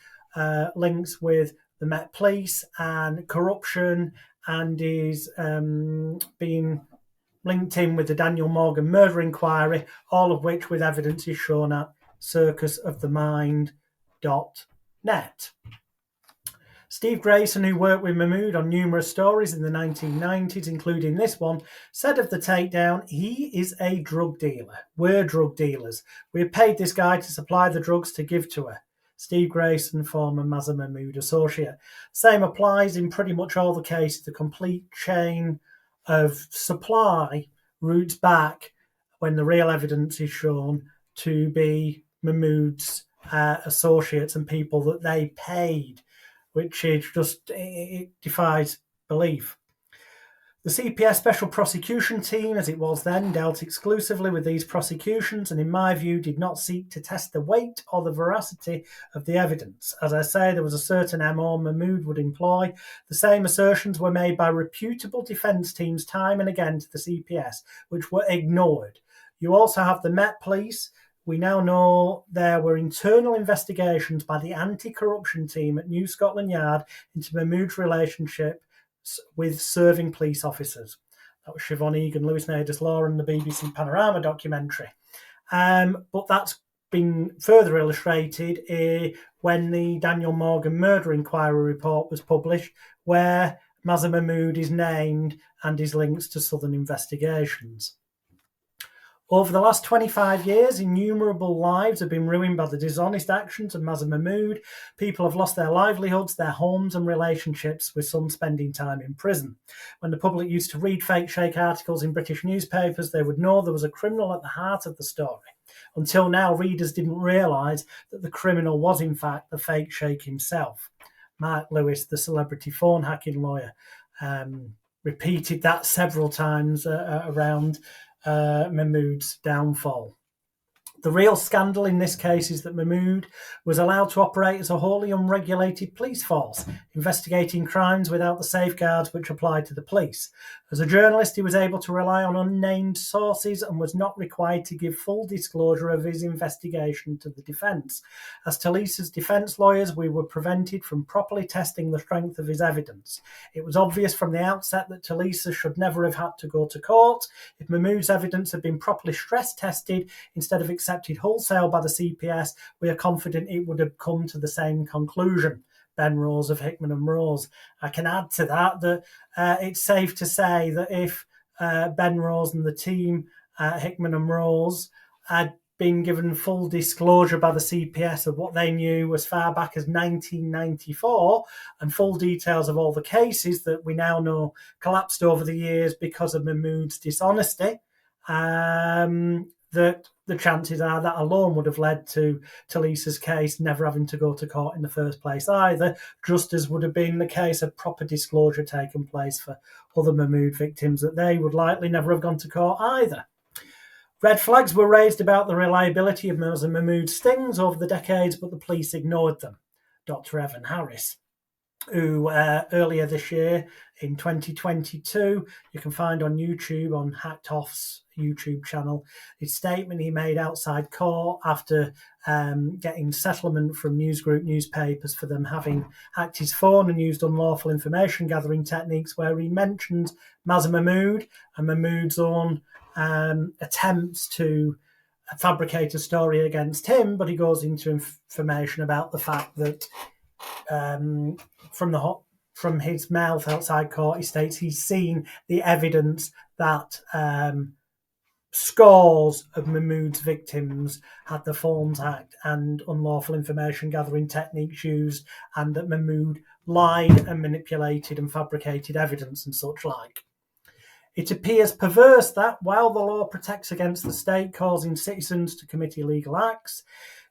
links with the Met Police and corruption, and his being linked in with the Daniel Morgan murder inquiry, all of which with evidence is shown at circusofthemind.net. Steve Grayson, who worked with Mahmood on numerous stories in the 1990s, including this one, said of the takedown, he is a drug dealer. We're drug dealers. We have paid this guy to supply the drugs to give to her. Steve Grayson, former Mazher Mahmood associate. Same applies in pretty much all the cases. The complete chain of supply roots back when the real evidence is shown to be Mahmood's associates and people that they paid, which is just, it defies belief. The CPS Special Prosecution Team, as it was then, dealt exclusively with these prosecutions and, in my view, did not seek to test the weight or the veracity of the evidence. As I say, there was a certain MO Mahmood would employ. The same assertions were made by reputable defence teams time and again to the CPS, which were ignored. You also have the Met Police. We now know there were internal investigations by the anti-corruption team at New Scotland Yard into Mahmood's relationship with serving police officers. That was Siobhan Egan, Lewis Nadis Law, and the BBC Panorama documentary. But that's been further illustrated when the Daniel Morgan murder inquiry report was published, where Mazher Mahmood is named and his links to Southern investigations. Over the last 25 years, innumerable lives have been ruined by the dishonest actions of Mazher Mahmood. People have lost their livelihoods, their homes and relationships, with some spending time in prison. When the public used to read fake Sheikh articles in British newspapers, they would know there was a criminal at the heart of the story. Until now, readers didn't realise that the criminal was in fact the fake Sheikh himself. Mark Lewis, the celebrity phone hacking lawyer, repeated that several times around Mahmood's downfall. The real scandal in this case is that Mahmood was allowed to operate as a wholly unregulated police force, investigating crimes without the safeguards which apply to the police. As a journalist, he was able to rely on unnamed sources and was not required to give full disclosure of his investigation to the defence. As Talisa's defence lawyers, we were prevented from properly testing the strength of his evidence. It was obvious from the outset that Talisa should never have had to go to court. If Mahmood's evidence had been properly stress tested instead of accepted wholesale by the CPS, we are confident it would have come to the same conclusion. Ben Rose of Hickman and Rose. I can add to that it's safe to say that if Ben Rose and the team at Hickman and Rose had been given full disclosure by the CPS of what they knew as far back as 1994 and full details of all the cases that we now know collapsed over the years because of Mahmood's dishonesty, that the chances are that alone would have led to Talisa's case never having to go to court in the first place either, just as would have been the case of proper disclosure taken place for other Mahmood victims, that they would likely never have gone to court either. Red flags were raised about the reliability of Mazher Mahmood's stings over the decades, but the police ignored them. Dr. Evan Harris, who earlier this year in 2022, you can find on YouTube, on Hacked Off's YouTube channel, his statement he made outside court after getting settlement from Newsgroup newspapers for them having hacked his phone and used unlawful information gathering techniques, where he mentions Mazher Mahmood and Mahmood's own attempts to fabricate a story against him, but he goes into information about the fact that from his mouth outside court, he states he's seen the evidence that scores of Mahmood's victims had their phones hacked and unlawful information gathering techniques used, and that Mahmood lied and manipulated and fabricated evidence and such like. It appears perverse that, while the law protects against the state causing citizens to commit illegal acts,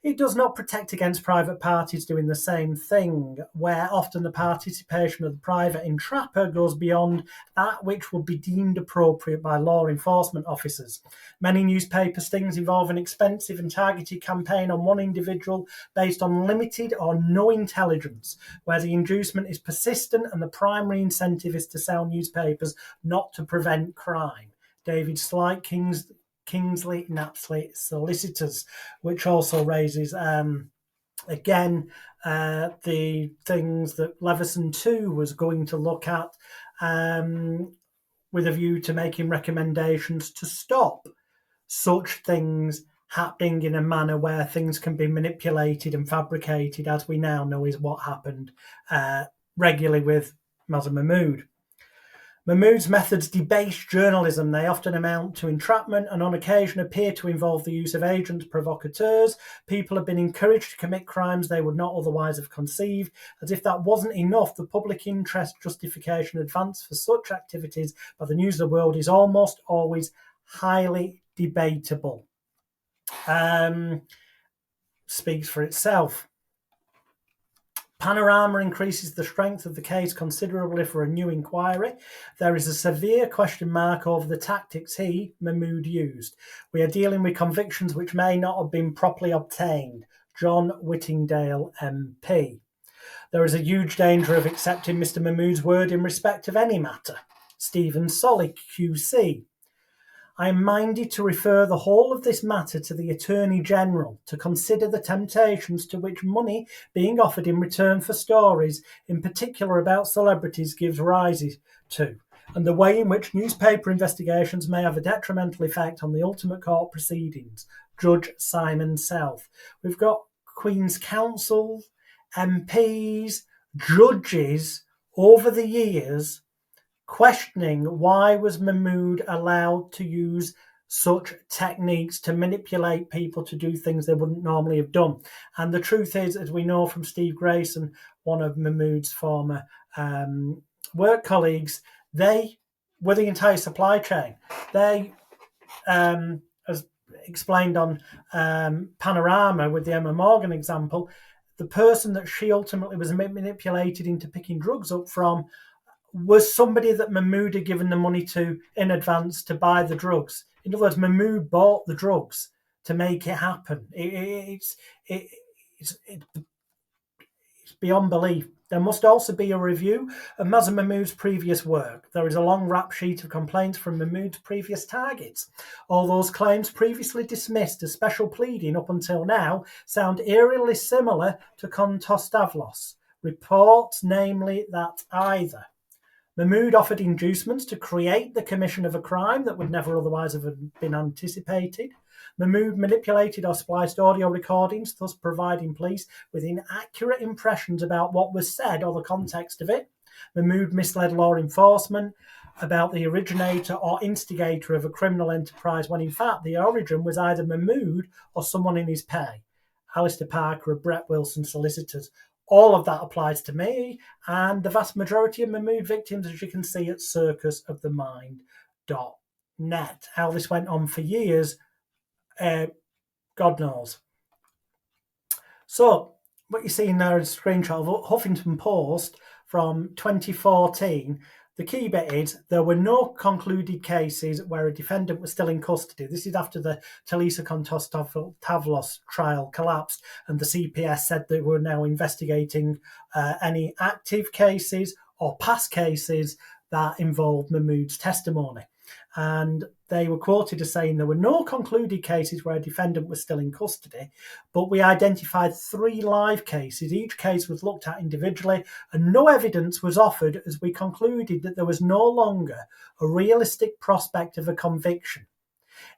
it does not protect against private parties doing the same thing, where often the participation of the private entrapper goes beyond that which would be deemed appropriate by law enforcement officers. Many newspaper stings involve an expensive and targeted campaign on one individual based on limited or no intelligence, where the inducement is persistent and the primary incentive is to sell newspapers, not to prevent crime. David Slight, Kingsley Knapsley Solicitors, which also raises, again, the things that Leveson 2 was going to look at with a view to making recommendations to stop such things happening in a manner where things can be manipulated and fabricated, as we now know is what happened regularly with Mazher Mahmood. Mahmood's methods debase journalism. They often amount to entrapment and on occasion appear to involve the use of agents provocateurs. People have been encouraged to commit crimes they would not otherwise have conceived. As if that wasn't enough, the public interest justification advanced for such activities by the News of the World is almost always highly debatable. Speaks for itself. Panorama increases the strength of the case considerably for a new inquiry. There is a severe question mark over the tactics Mahmood, used. We are dealing with convictions which may not have been properly obtained. John Whittingdale, MP. There is a huge danger of accepting Mr. Mahmood's word in respect of any matter. Stephen Solly, QC. I am minded to refer the whole of this matter to the Attorney General to consider the temptations to which money being offered in return for stories, in particular about celebrities, gives rise to. and the way in which newspaper investigations may have a detrimental effect on the ultimate court proceedings. Judge Simon South. We've got Queen's Counsel, MPs, judges over the years questioning why was Mahmood allowed to use such techniques to manipulate people to do things they wouldn't normally have done. And the truth is, as we know from Steve Grayson, one of Mahmood's former work colleagues, they were the entire supply chain. They, as explained on Panorama with the Emma Morgan example, the person that she ultimately was manipulated into picking drugs up from was somebody that Mahmood had given the money to in advance to buy the drugs. In other words, Mahmood bought the drugs to make it happen. It's beyond belief. There must also be a review of Mazher Mahmood's previous work. There is a long rap sheet of complaints from Mahmood's previous targets. All those claims previously dismissed as special pleading up until now sound eerily similar to Kontostavlos reports, namely that either Mahmood offered inducements to create the commission of a crime that would never otherwise have been anticipated. Mahmood manipulated or spliced audio recordings, thus providing police with inaccurate impressions about what was said or the context of it. Mahmood misled law enforcement about the originator or instigator of a criminal enterprise when in fact the origin was either Mahmood or someone in his pay. Alistair Parker of Brett Wilson Solicitors. All of that applies to me and the vast majority of Mahmood victims, as you can see at circusofthemind.net. How this went on for years, God knows. So, what you're seeing there is a screenshot of Huffington Post from 2014. The key bit is there were no concluded cases where a defendant was still in custody. This is after the Talisa Kontostavlos trial collapsed and the CPS said they were now investigating any active cases or past cases that involved Mahmood's testimony. And they were quoted as saying there were no concluded cases where a defendant was still in custody, but we identified 3 live cases. Each case was looked at individually and no evidence was offered as we concluded that there was no longer a realistic prospect of a conviction.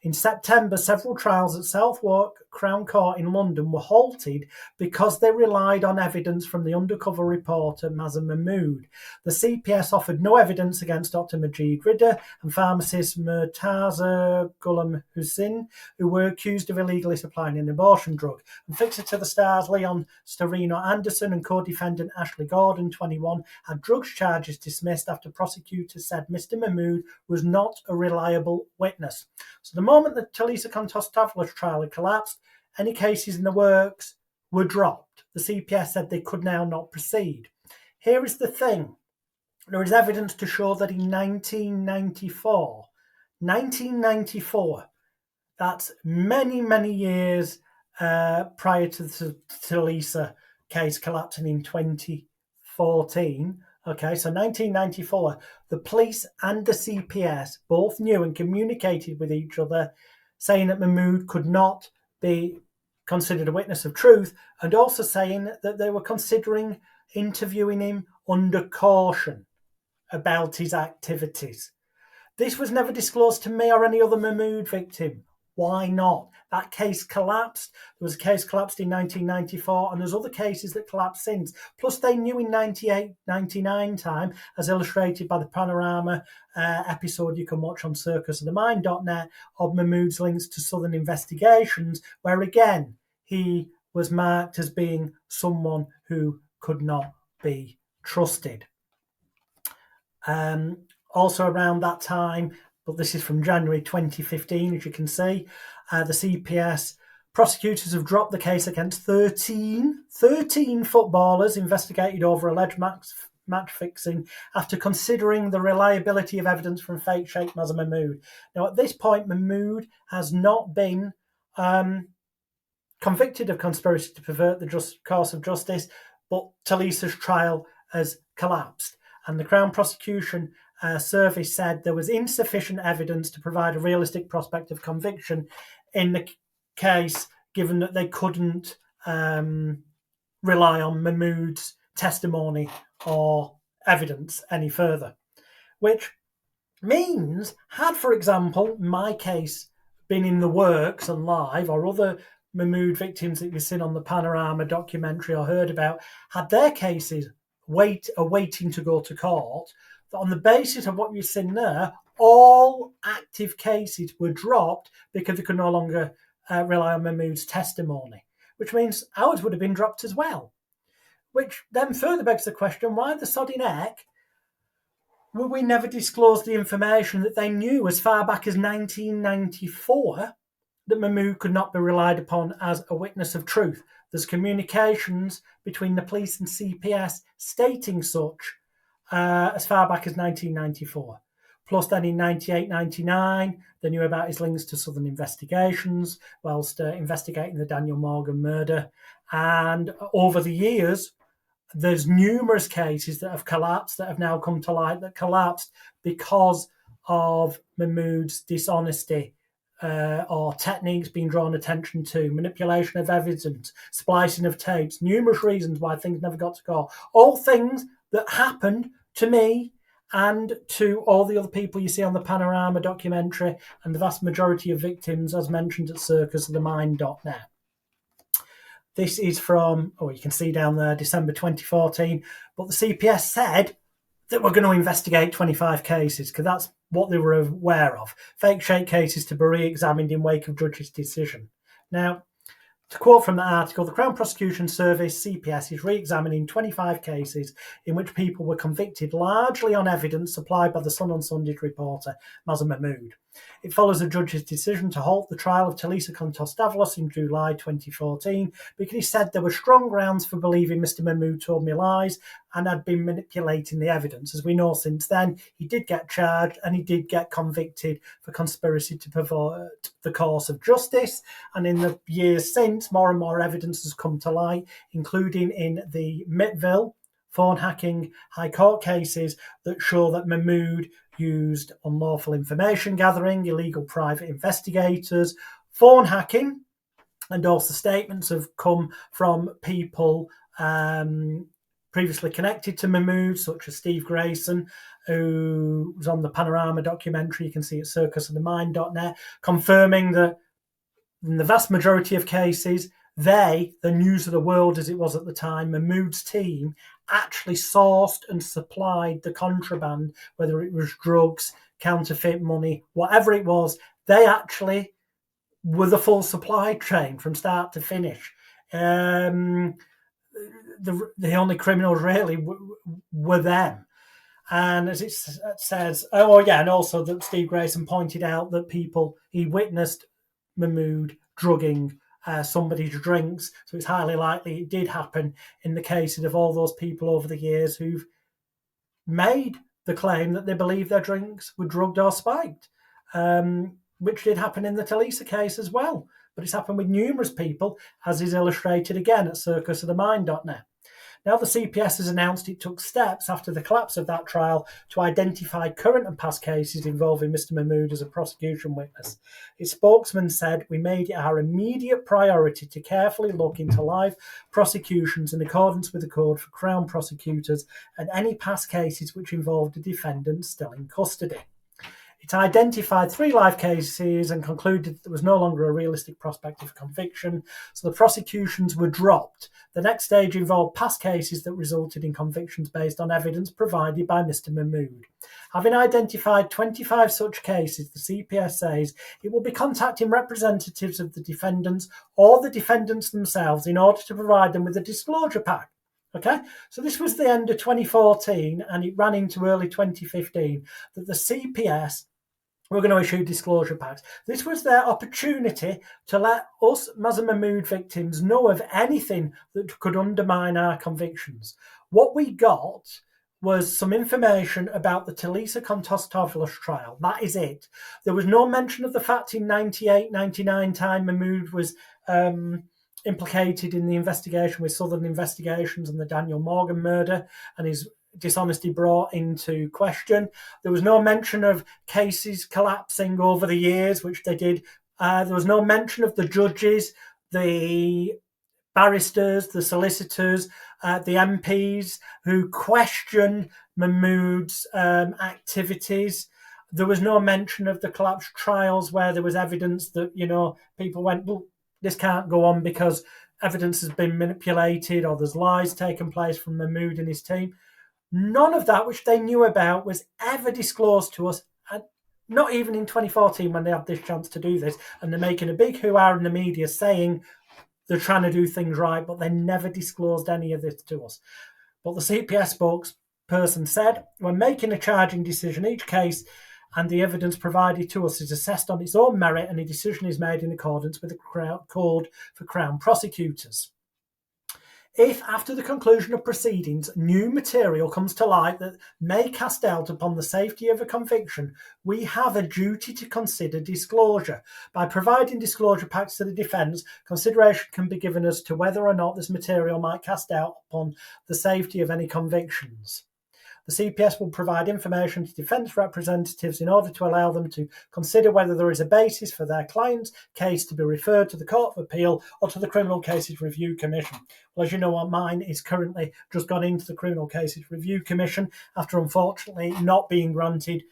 In September, several trials at Southwark Crown Court in London were halted because they relied on evidence from the undercover reporter Mazher Mahmood. The CPS offered no evidence against Dr. Majid Ridder and pharmacist Murtaza Ghulam Hussain, who were accused of illegally supplying an abortion drug. And Fixer to the Stars Leon Storino Anderson and co-defendant Ashley Gordon, 21, had drugs charges dismissed after prosecutors said Mr. Mahmood was not a reliable witness. So the moment the Talisa Kontostavlos trial had collapsed, any cases in the works were dropped. The CPS said they could now not proceed. Here is the thing. There is evidence to show that in 1994, that's many, many years prior to the Talisa case collapsing in 2014, okay, so 1994, the police and the CPS both knew and communicated with each other, saying that Mahmood could not be considered a witness of truth, and also saying that they were considering interviewing him under caution about his activities. This was never disclosed to me or any other Mahmood victim. Why not? That case collapsed. There was a case collapsed in 1994, and there's other cases that collapsed since. Plus, they knew in 98, 99 time, as illustrated by the Panorama episode you can watch on circusofthemind.net, of Mahmood's links to Southern investigations, where again, he was marked as being someone who could not be trusted. Also around that time, but this is from January 2015, as you can see, the CPS prosecutors have dropped the case against 13 footballers investigated over alleged match fixing after considering the reliability of evidence from fake Sheikh Mazher Mahmood. Now, at this point, Mahmood has not been convicted of conspiracy to pervert the course of justice, but Talisa's trial has collapsed. And the Crown Prosecution Service said there was insufficient evidence to provide a realistic prospect of conviction in the case, given that they couldn't rely on Mahmood's testimony or evidence any further, which means, had, for example, my case been in the works and live, or other Mahmood victims that you've seen on the Panorama documentary or heard about, had their cases waiting to go to court, that on the basis of what you've seen there, all active cases were dropped because they could no longer rely on Mahmood's testimony, which means ours would have been dropped as well. Which then further begs the question, why the sodding heck would we never disclose the information that they knew as far back as 1994 that Mahmood could not be relied upon as a witness of truth? There's communications between the police and CPS stating such as far back as 1994. Plus then in 98, 99, they knew about his links to Southern investigations whilst investigating the Daniel Morgan murder. And over the years, there's numerous cases that have collapsed, that have now come to light, that collapsed because of Mahmood's dishonesty or techniques being drawn attention to, manipulation of evidence, splicing of tapes, numerous reasons why things never got to go. All things that happened to me and to all the other people you see on the Panorama documentary, and the vast majority of victims, as mentioned, at circusofthemind.net. This is from, you can see down there, December 2014. But the CPS said that we're going to investigate 25 cases because that's what they were aware of. Fake Sheikh cases to be re-examined in wake of judge's decision. Now, to quote from the article, the Crown Prosecution Service, CPS, is re-examining 25 cases in which people were convicted largely on evidence supplied by the Sun on Sunday's reporter, Mazher Mahmood. It follows a judge's decision to halt the trial of Talisa Kontos-Davalos in July 2014 because he said there were strong grounds for believing Mr. Mahmood told me lies and had been manipulating the evidence. As we know since then, he did get charged and he did get convicted for conspiracy to pervert the course of justice. And in the years since, more and more evidence has come to light, including in the Mittville phone hacking High Court cases that show that Mahmood used unlawful information gathering, illegal private investigators, phone hacking, and also statements have come from people previously connected to Mahmood, such as Steve Grayson, who was on the Panorama documentary. You can see at circusofthemind.net, confirming that in the vast majority of cases, the News of the World as it was at the time, Mahmood's team, actually sourced and supplied the contraband, whether it was drugs, counterfeit money, whatever it was. They actually were the full supply chain from start to finish. The only criminals really were them. And as it says, and also that Steve Grayson pointed out that he witnessed Mahmood drugging somebody's drinks, so it's highly likely it did happen in the cases of all those people over the years who've made the claim that they believe their drinks were drugged or spiked, which did happen in the Talisa case as well. But it's happened with numerous people, as is illustrated again at circusofthemind.net. Now, the CPS has announced it took steps after the collapse of that trial to identify current and past cases involving Mr. Mahmood as a prosecution witness. Its spokesman said, "We made it our immediate priority to carefully look into live prosecutions in accordance with the code for Crown prosecutors and any past cases which involved a defendant still in custody." It identified 3 live cases and concluded that there was no longer a realistic prospect of conviction, so the prosecutions were dropped. The next stage involved past cases that resulted in convictions based on evidence provided by Mr. Mahmood. Having identified 25 such cases, the CPS says it will be contacting representatives of the defendants or the defendants themselves in order to provide them with a disclosure pack. Okay, so this was the end of 2014 and it ran into early 2015 that the CPS were going to issue disclosure packs. This was their opportunity to let us Mazher Mahmood victims know of anything that could undermine our convictions. What we got was some information about the Talisa Kontos-Davalos trial. That is it. There was no mention of the fact in 98, 99 time Mahmood was implicated in the investigation with Southern Investigations and the Daniel Morgan murder and his dishonesty brought into question. There was no mention of cases collapsing over the years, which they did. There was no mention of the judges, the barristers, the solicitors, the MPs who questioned Mahmood's activities There was no mention of the collapse trials where there was evidence that, people went, well, this can't go on because evidence has been manipulated or there's lies taken place from Mahmood and his team. None of that, which they knew about, was ever disclosed to us, not even in 2014 when they had this chance to do this, and they're making a big hoo-ha in the media saying they're trying to do things right, but they never disclosed any of this to us. But the CPS spokesperson said, when making a charging decision, each case and the evidence provided to us is assessed on its own merit and a decision is made in accordance with the code for Crown prosecutors. If, after the conclusion of proceedings, new material comes to light that may cast doubt upon the safety of a conviction, we have a duty to consider disclosure. By providing disclosure packs to the defence, consideration can be given as to whether or not this material might cast doubt upon the safety of any convictions. The CPS will provide information to defence representatives in order to allow them to consider whether there is a basis for their client's case to be referred to the Court of Appeal or to the Criminal Cases Review Commission. Well, as you know, mine is currently just gone into the Criminal Cases Review Commission after unfortunately not being granted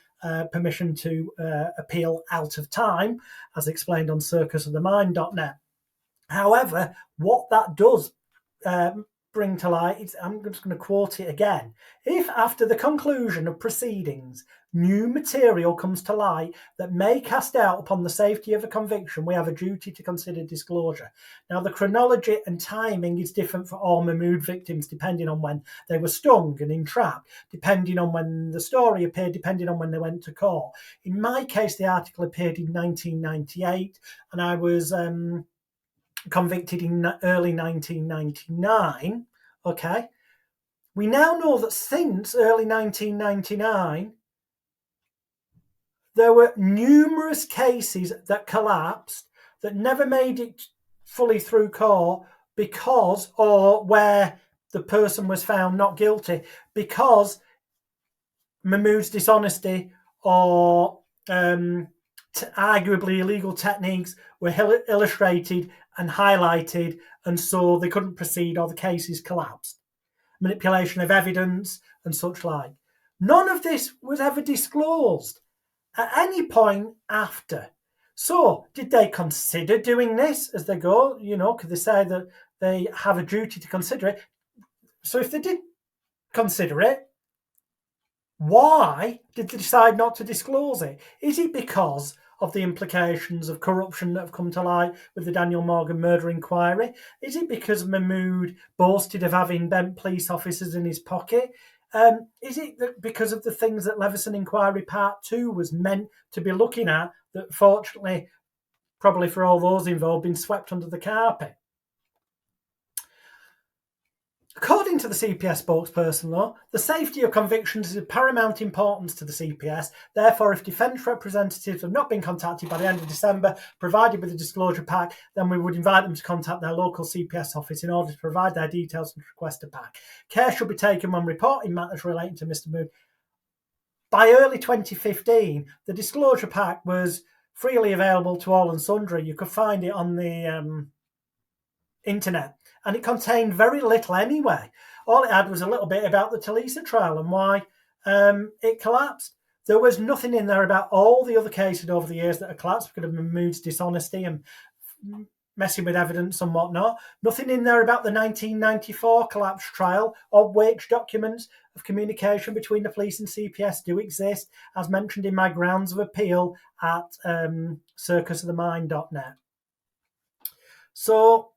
permission to appeal out of time, as explained on circusofthemind.net. However, what that does bring to light, I'm just going to quote it again. If after the conclusion of proceedings, new material comes to light that may cast doubt upon the safety of a conviction, we have a duty to consider disclosure. Now, the chronology and timing is different for all Mahmood victims, depending on when they were stung and entrapped, depending on when the story appeared, depending on when they went to court. In my case, the article appeared in 1998, and I was convicted in early 1999. Okay, we now know that since early 1999 there were numerous cases that collapsed that never made it fully through court because, or where the person was found not guilty because Mahmood's dishonesty or arguably illegal techniques were illustrated and highlighted, and so they couldn't proceed or the cases collapsed. Manipulation of evidence and such like. None of this was ever disclosed at any point after. So, did they consider doing this as they go? Could they say that they have a duty to consider it? So if they did consider it, why did they decide not to disclose it? Is it because of the implications of corruption that have come to light with the Daniel Morgan murder inquiry? Is it because Mahmood boasted of having bent police officers in his pocket? Is it that because of the things that Leveson Inquiry Part 2 was meant to be looking at that, fortunately, probably for all those involved, been swept under the carpet? According to the CPS spokesperson, though, the safety of convictions is of paramount importance to the CPS. Therefore, if defence representatives have not been contacted by the end of December, provided with a disclosure pack, then we would invite them to contact their local CPS office in order to provide their details and request a pack. Care should be taken when reporting matters relating to Mr. Mahmood. By early 2015, the disclosure pack was freely available to all and sundry. You could find it on the internet. And it contained very little anyway. All it had was a little bit about the Talisa trial and why it collapsed. There was nothing in there about all the other cases over the years that have collapsed because of Mahmood's dishonesty and messing with evidence and whatnot. Nothing in there about the 1994 collapse trial or which documents of communication between the police and CPS do exist, as mentioned in my grounds of appeal at circusofthemind.net. So,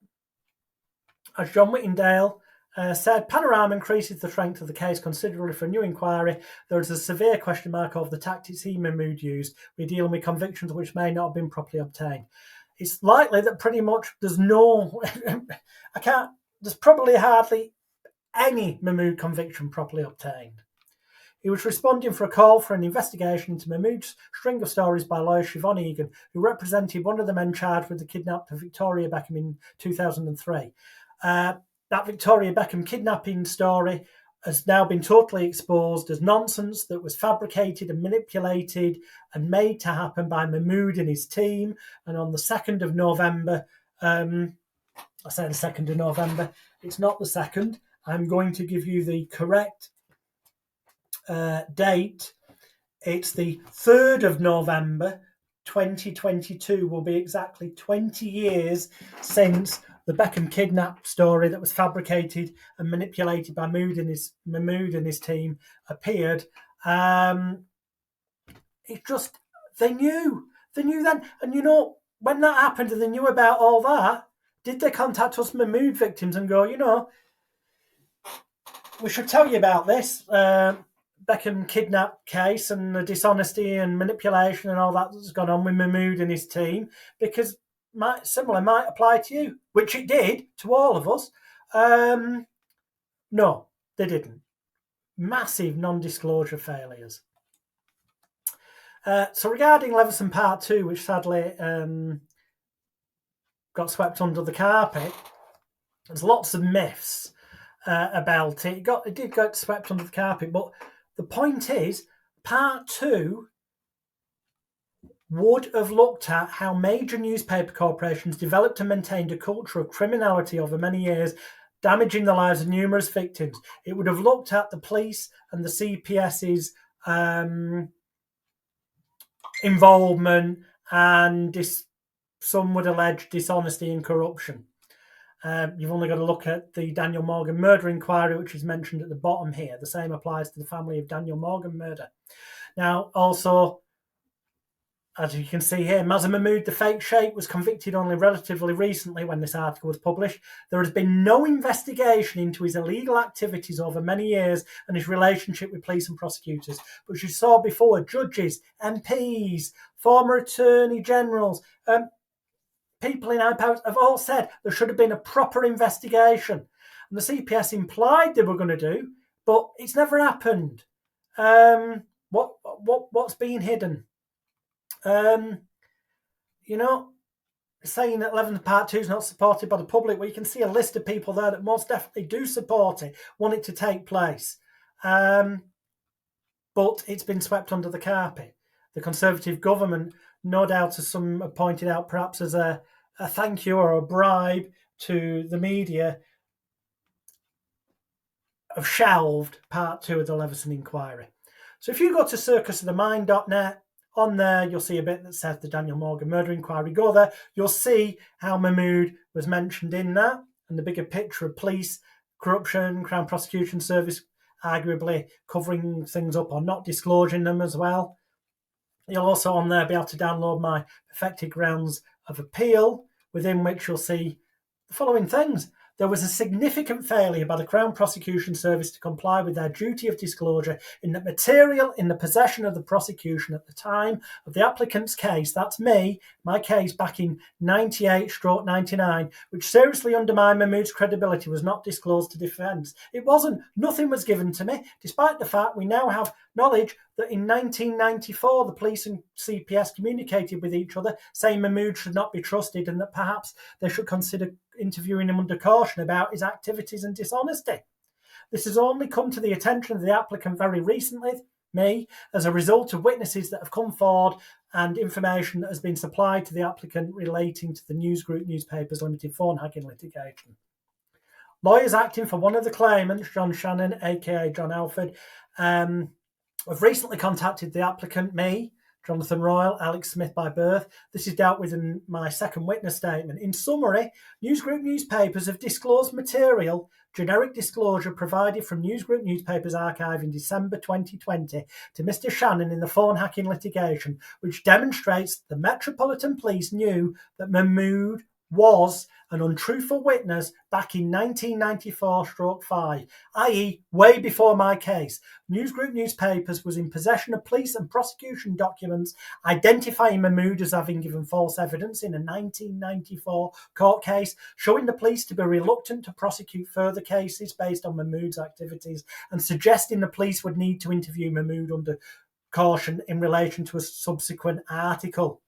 as John Whittingdale said, Panorama increases the strength of the case considerably for a new inquiry. There is a severe question mark over the tactics Mahmood used. We're dealing with convictions which may not have been properly obtained. It's likely that pretty much there's probably hardly any Mahmood conviction properly obtained. He was responding for a call for an investigation into Mahmood's string of stories by lawyer Siobhan Egan, who represented one of the men charged with the kidnap of Victoria Beckham in 2003. That Victoria Beckham kidnapping story has now been totally exposed as nonsense that was fabricated and manipulated and made to happen by Mahmood and his team. And on the 2nd of November, I say the 2nd of November, it's not the 2nd. I'm going to give you the correct date. It's the 3rd of November, 2022. Will be exactly 20 years since the Beckham kidnap story that was fabricated and manipulated by Mahmood and his team appeared. It's just, they knew then. And you know, when that happened and they knew about all that, did they contact us Mahmood victims and go, you know, we should tell you about this Beckham kidnap case and the dishonesty and manipulation and all that that's gone on with Mahmood and his team, because similar might apply to you, which it did to all of us. No, they didn't. Massive non-disclosure failures. So regarding Leveson Part 2, which sadly got swept under the carpet, there's lots of myths about it. It did get swept under the carpet, but the point is, Part 2 would have looked at how major newspaper corporations developed and maintained a culture of criminality over many years, damaging the lives of numerous victims. It would have looked at the police and the CPS's involvement and some would allege dishonesty and corruption. You've only got to look at the Daniel Morgan murder inquiry, which is mentioned at the bottom here. The same applies to the family of Daniel Morgan murder. Now, also, as you can see here, Mazher Mahmood, the fake sheikh, was convicted only relatively recently when this article was published. There has been no investigation into his illegal activities over many years and his relationship with police and prosecutors. But as you saw before, judges, MPs, former attorney generals, people in high powers have all said there should have been a proper investigation. And the CPS implied they were going to do, but it's never happened. What's being hidden? You know, saying that Leveson Part 2 is not supported by the public, well, you can see a list of people there that most definitely do support it, want it to take place. But it's been swept under the carpet. The Conservative government, no doubt, as some have pointed out, perhaps as a thank you or a bribe to the media, have shelved Part 2 of the Leveson inquiry. So if you go to circusofthemind.net, on there, you'll see a bit that says the Daniel Morgan murder inquiry. Go there, you'll see how Mahmood was mentioned in that, and the bigger picture of police, corruption, Crown Prosecution Service, arguably covering things up or not disclosing them as well. You'll also on there be able to download my perfected grounds of appeal, within which you'll see the following things. There was a significant failure by the Crown Prosecution Service to comply with their duty of disclosure in that material in the possession of the prosecution at the time of the applicant's case, that's me, my case back in 98/99, which seriously undermined Mahmood's credibility, was not disclosed to defence. It wasn't. Nothing was given to me, despite the fact we now have knowledge that in 1994 the police and CPS communicated with each other saying Mahmood should not be trusted and that perhaps they should consider interviewing him under caution about his activities and dishonesty. This has only come to the attention of the applicant very recently, me, as a result of witnesses that have come forward and information that has been supplied to the applicant relating to the News Group Newspapers Limited phone hacking litigation. Lawyers acting for one of the claimants, John Shannon, aka John Alford, have recently contacted the applicant, me, Jonathan Royal, Alex Smith by birth. This is dealt with in my second witness statement. In summary, News Group newspapers have disclosed material, generic disclosure provided from News Group Newspapers Archive in December 2020 to Mr. Shannon in the phone hacking litigation, which demonstrates the Metropolitan Police knew that Mahmood was an untruthful witness back in 1994/5, i.e. way before my case. News Group Newspapers was in possession of police and prosecution documents identifying Mahmood as having given false evidence in a 1994 court case, showing the police to be reluctant to prosecute further cases based on Mahmood's activities and suggesting the police would need to interview Mahmood under caution in relation to a subsequent article.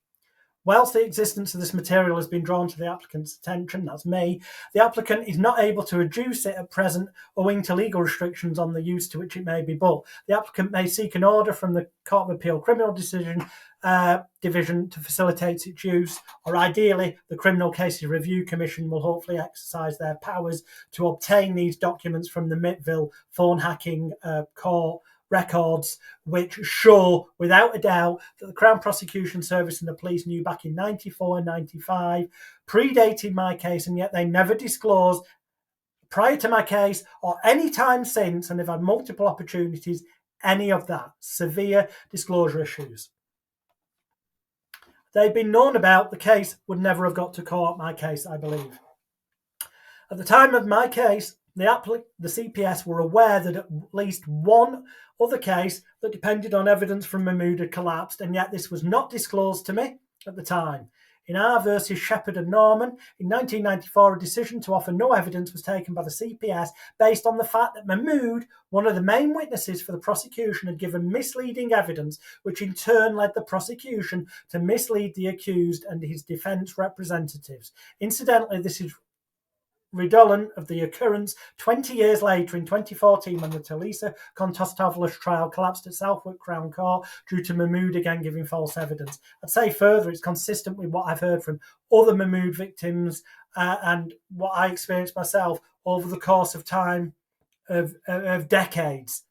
Whilst the existence of this material has been drawn to the applicant's attention, that's me, the applicant is not able to adduce it at present owing to legal restrictions on the use to which it may be put. The applicant may seek an order from the Court of Appeal Criminal Division to facilitate its use, or ideally the Criminal Cases Review Commission will hopefully exercise their powers to obtain these documents from the Mittville phone hacking court records which show without a doubt that the Crown Prosecution Service and the police knew back in 94 and 95, predating my case, and yet they never disclosed prior to my case or any time since, and they've had multiple opportunities, any of that. Severe disclosure issues. They'd been known about, the case would never have got to court, my case, I believe. At the time of my case, the CPS were aware that at least one other case that depended on evidence from Mahmood had collapsed, and yet this was not disclosed to me at the time. In R versus Shepherd and Norman, in 1994, a decision to offer no evidence was taken by the CPS based on the fact that Mahmood, one of the main witnesses for the prosecution, had given misleading evidence, which in turn led the prosecution to mislead the accused and his defence representatives. Incidentally, this is redolent of the occurrence 20 years later in 2014 when the Talisa Kontostavlos trial collapsed at Southwark Crown Court due to Mahmood again giving false evidence. I'd say further, it's consistent with what I've heard from other Mahmood victims and what I experienced myself over the course of time of decades.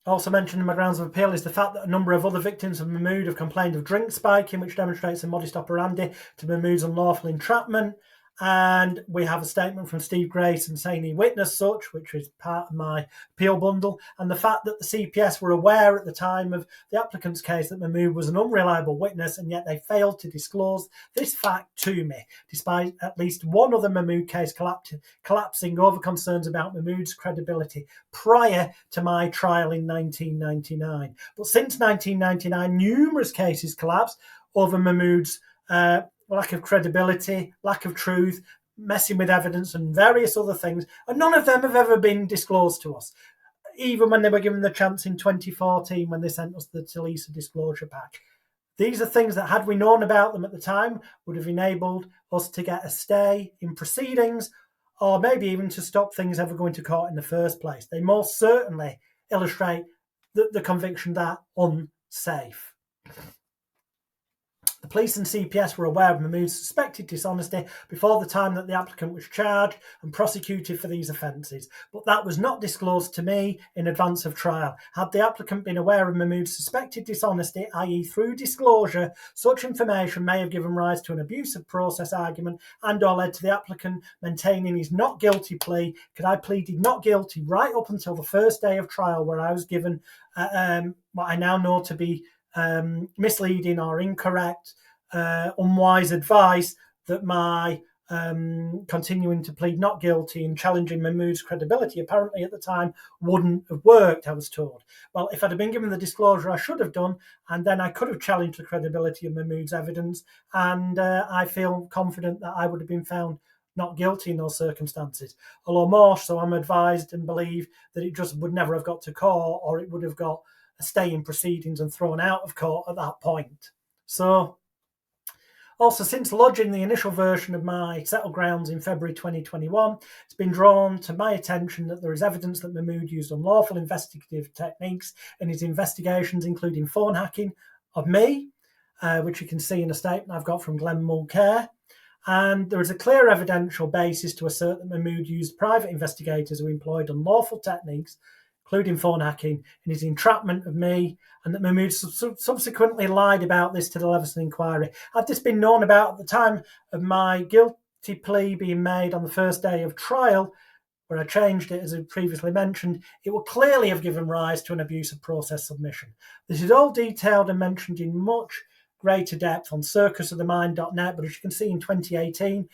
Also mentioned in my grounds of appeal is the fact that a number of other victims of Mahmood have complained of drink spiking, which demonstrates a modus operandi to Mahmood's unlawful entrapment. And we have a statement from Steve Grayson saying he witnessed such, which is part of my appeal bundle. And the fact that the CPS were aware at the time of the applicant's case that Mahmood was an unreliable witness, and yet they failed to disclose this fact to me, despite at least one other Mahmood case collapsing over concerns about Mahmood's credibility prior to my trial in 1999. But since 1999, numerous cases collapsed over Mahmood's lack of credibility, lack of truth, messing with evidence and various other things, and none of them have ever been disclosed to us, even when they were given the chance in 2014 when they sent us the Talisa disclosure pack. These are things that, had we known about them at the time, would have enabled us to get a stay in proceedings, or maybe even to stop things ever going to court in the first place. They most certainly illustrate the conviction that unsafe. The police and CPS were aware of Mahmood's suspected dishonesty before the time that the applicant was charged and prosecuted for these offences, but that was not disclosed to me in advance of trial. Had the applicant been aware of Mahmood's suspected dishonesty, i.e. through disclosure, such information may have given rise to an abuse of process argument and or led to the applicant maintaining his not guilty plea, because I pleaded not guilty right up until the first day of trial, where I was given what I now know to be misleading or incorrect, unwise advice that my continuing to plead not guilty and challenging Mahmood's credibility apparently at the time wouldn't have worked, I was told. Well, if I'd have been given the disclosure I should have done, and then I could have challenged the credibility of Mahmood's evidence, and I feel confident that I would have been found not guilty in those circumstances. Although more so, I'm advised and believe that it just would never have got to court, or it would have got a stay in proceedings and thrown out of court at that point. So, also, since lodging the initial version of my settled grounds in February 2021, it's been drawn to my attention that there is evidence that Mahmood used unlawful investigative techniques in his investigations, including phone hacking of me, which you can see in a statement I've got from Glenn Mulcair. And there is a clear evidential basis to assert that Mahmood used private investigators who employed unlawful techniques, including phone hacking, in his entrapment of me, and that Mahmood subsequently lied about this to the Leveson inquiry. Had this been known about at the time of my guilty plea being made on the first day of trial, where I changed it as I previously mentioned, it would clearly have given rise to an abuse of process submission. This is all detailed and mentioned in much greater depth on circusofthemind.net, but as you can see in 2018,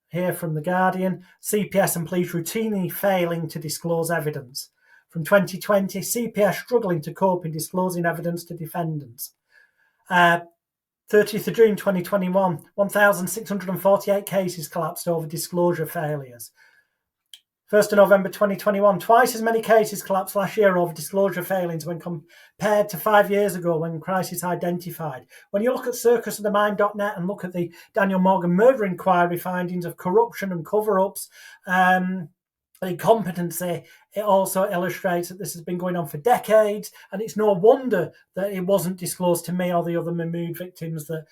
here from The Guardian, CPS and police routinely failing to disclose evidence. From 2020, CPS struggling to cope in disclosing evidence to defendants. 30th of June 2021, 1,648 cases collapsed over disclosure failures. 1st of November 2021, twice as many cases collapsed last year over disclosure failings when compared to 5 years ago when crisis identified. When you look at circusofthemind.net and look at the Daniel Morgan murder inquiry findings of corruption and cover-ups, incompetency, it also illustrates that this has been going on for decades, and it's no wonder that it wasn't disclosed to me or the other Mahmood victims that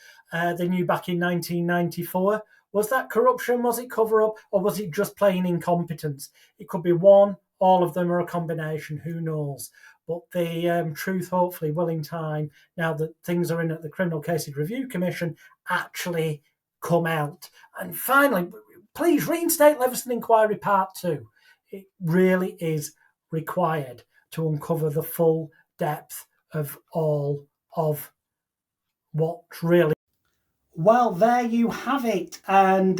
they knew back in 1994. Was that corruption? Was it cover-up? Or was it just plain incompetence? It could be one all of them are a combination, who knows? But the truth, hopefully, will in time, now that things are in at the Criminal Cases Review Commission, actually come out. And finally, please reinstate Leveson Inquiry Part 2. It really is required to uncover the full depth of all of what's really... Well, there you have it. And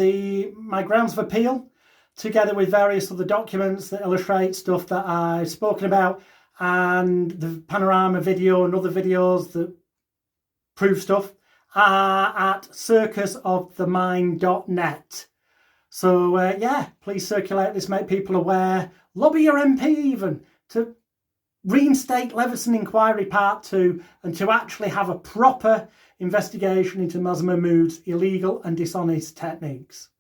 my grounds of appeal, together with various other documents that illustrate stuff that I've spoken about, and the panorama video and other videos that prove stuff, are at circusofthemind.net. So, yeah, please circulate this, make people aware. Lobby your MP even to reinstate Leveson Inquiry Part 2 and to actually have a proper investigation into Mazher Mahmood's illegal and dishonest techniques.